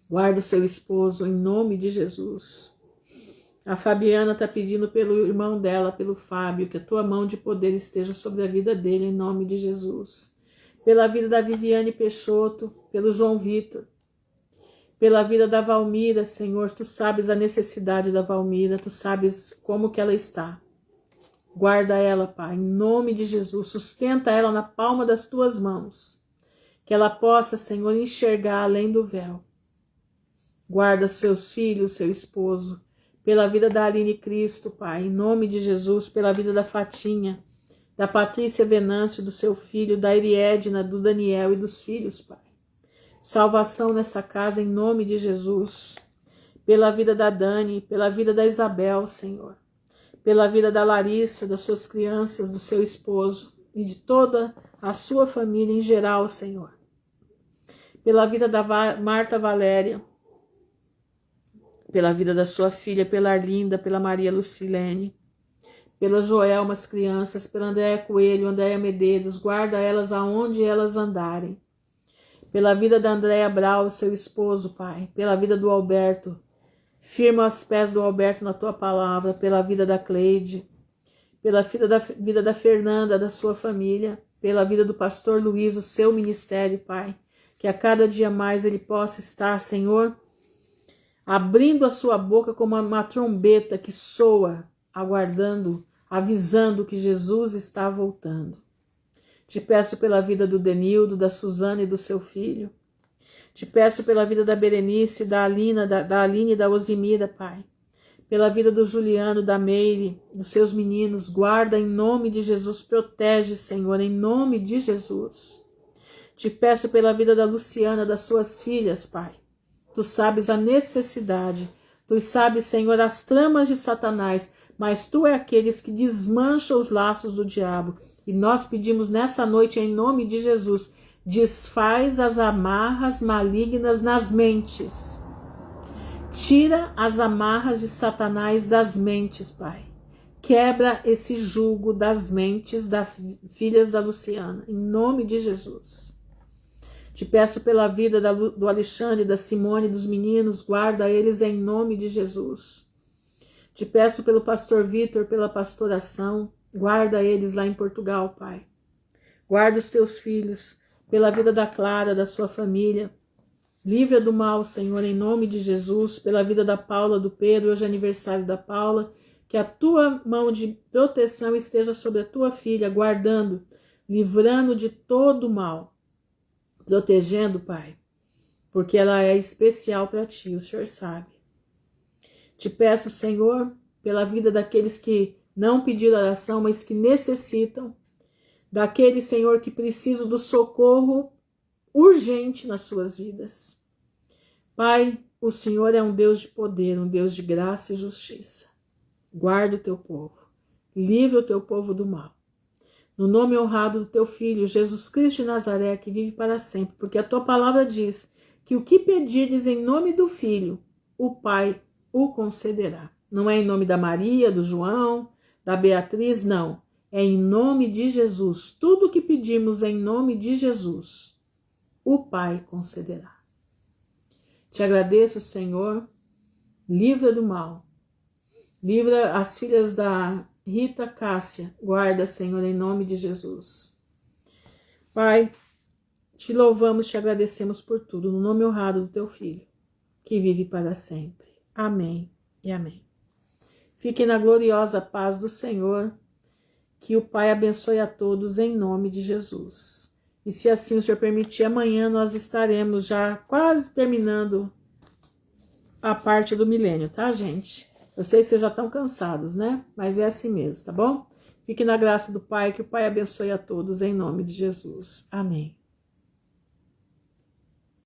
Speaker 1: Guarda o seu esposo em nome de Jesus. A Fabiana está pedindo pelo irmão dela, pelo Fábio, que a tua mão de poder esteja sobre a vida dele em nome de Jesus. Pela vida da Viviane Peixoto, pelo João Vitor. Pela vida da Valmira, Senhor, tu sabes a necessidade da Valmira, tu sabes como que ela está. Guarda ela, Pai, em nome de Jesus. Sustenta ela na palma das tuas mãos. Que ela possa, Senhor, enxergar além do véu. Guarda seus filhos, seu esposo. Pela vida da Aline Cristo, Pai, em nome de Jesus. Pela vida da Fatinha, da Patrícia Venâncio, do seu filho, da Eriedna, do Daniel e dos filhos, Pai. Salvação nessa casa, em nome de Jesus. Pela vida da Dani, pela vida da Isabel, Senhor. Pela vida da Larissa, das suas crianças, do seu esposo e de toda a sua família em geral, Senhor. Pela vida da Marta Valéria, pela vida da sua filha, pela Arlinda, pela Maria Lucilene, pela Joelma, as crianças, pela Andréia Coelho, Andréia Medeiros, guarda elas aonde elas andarem. Pela vida da Andréia Brau, seu esposo, Pai, pela vida do Alberto, firma os pés do Alberto na tua palavra, pela vida da Cleide, pela vida da Fernanda, da sua família, pela vida do pastor Luiz, o seu ministério, Pai, que a cada dia mais ele possa estar, Senhor, abrindo a sua boca como uma trombeta que soa, aguardando, avisando que Jesus está voltando. Te peço pela vida do Denildo, da Suzana e do seu filho. Te peço pela vida da Berenice, da Aline e da Osimira, Pai. Pela vida do Juliano, da Meire, dos seus meninos. Guarda em nome de Jesus. Protege, Senhor, em nome de Jesus. Te peço pela vida da Luciana, das suas filhas, Pai. Tu sabes a necessidade. Tu sabes, Senhor, as tramas de Satanás, mas Tu é aqueles que desmancha os laços do diabo. E nós pedimos nessa noite, em nome de Jesus, desfaz as amarras malignas nas mentes. Tira as amarras de Satanás das mentes, Pai. Quebra esse jugo das mentes das filhas da Luciana, em nome de Jesus. Te peço pela vida do Alexandre, da Simone, dos meninos, guarda eles em nome de Jesus. Te peço pelo pastor Vitor, pela pastoração, guarda eles lá em Portugal, Pai. Guarda os teus filhos, pela vida da Clara, da sua família. Livra do mal, Senhor, em nome de Jesus, pela vida da Paula, do Pedro, hoje é aniversário da Paula, que a tua mão de proteção esteja sobre a tua filha, guardando, livrando de todo mal, protegendo, Pai, porque ela é especial para ti, o Senhor sabe. Te peço, Senhor, pela vida daqueles que não pediram oração, mas que necessitam, daqueles, Senhor, que precisam do socorro urgente nas suas vidas. Pai, o Senhor é um Deus de poder, um Deus de graça e justiça. Guarda o teu povo, livra o teu povo do mal. No nome honrado do teu Filho, Jesus Cristo de Nazaré, que vive para sempre, porque a tua palavra diz que o que pedirdes em nome do Filho, o Pai o concederá. Não é em nome da Maria, do João, da Beatriz, não. É em nome de Jesus. Tudo o que pedimos em nome de Jesus, o Pai concederá. Te agradeço, Senhor. Livra do mal. Livra as filhas da Rita Cássia. Guarda, Senhor, em nome de Jesus. Pai, te louvamos, te agradecemos por tudo. No nome honrado do teu Filho, que vive para sempre. Amém e amém. Fiquem na gloriosa paz do Senhor. Que o Pai abençoe a todos em nome de Jesus. E se assim o Senhor permitir, amanhã nós estaremos já quase terminando a parte do milênio, tá, gente? Eu sei que vocês já estão cansados, né? Mas é assim mesmo, tá bom? Fique na graça do Pai, que o Pai abençoe a todos em nome de Jesus. Amém.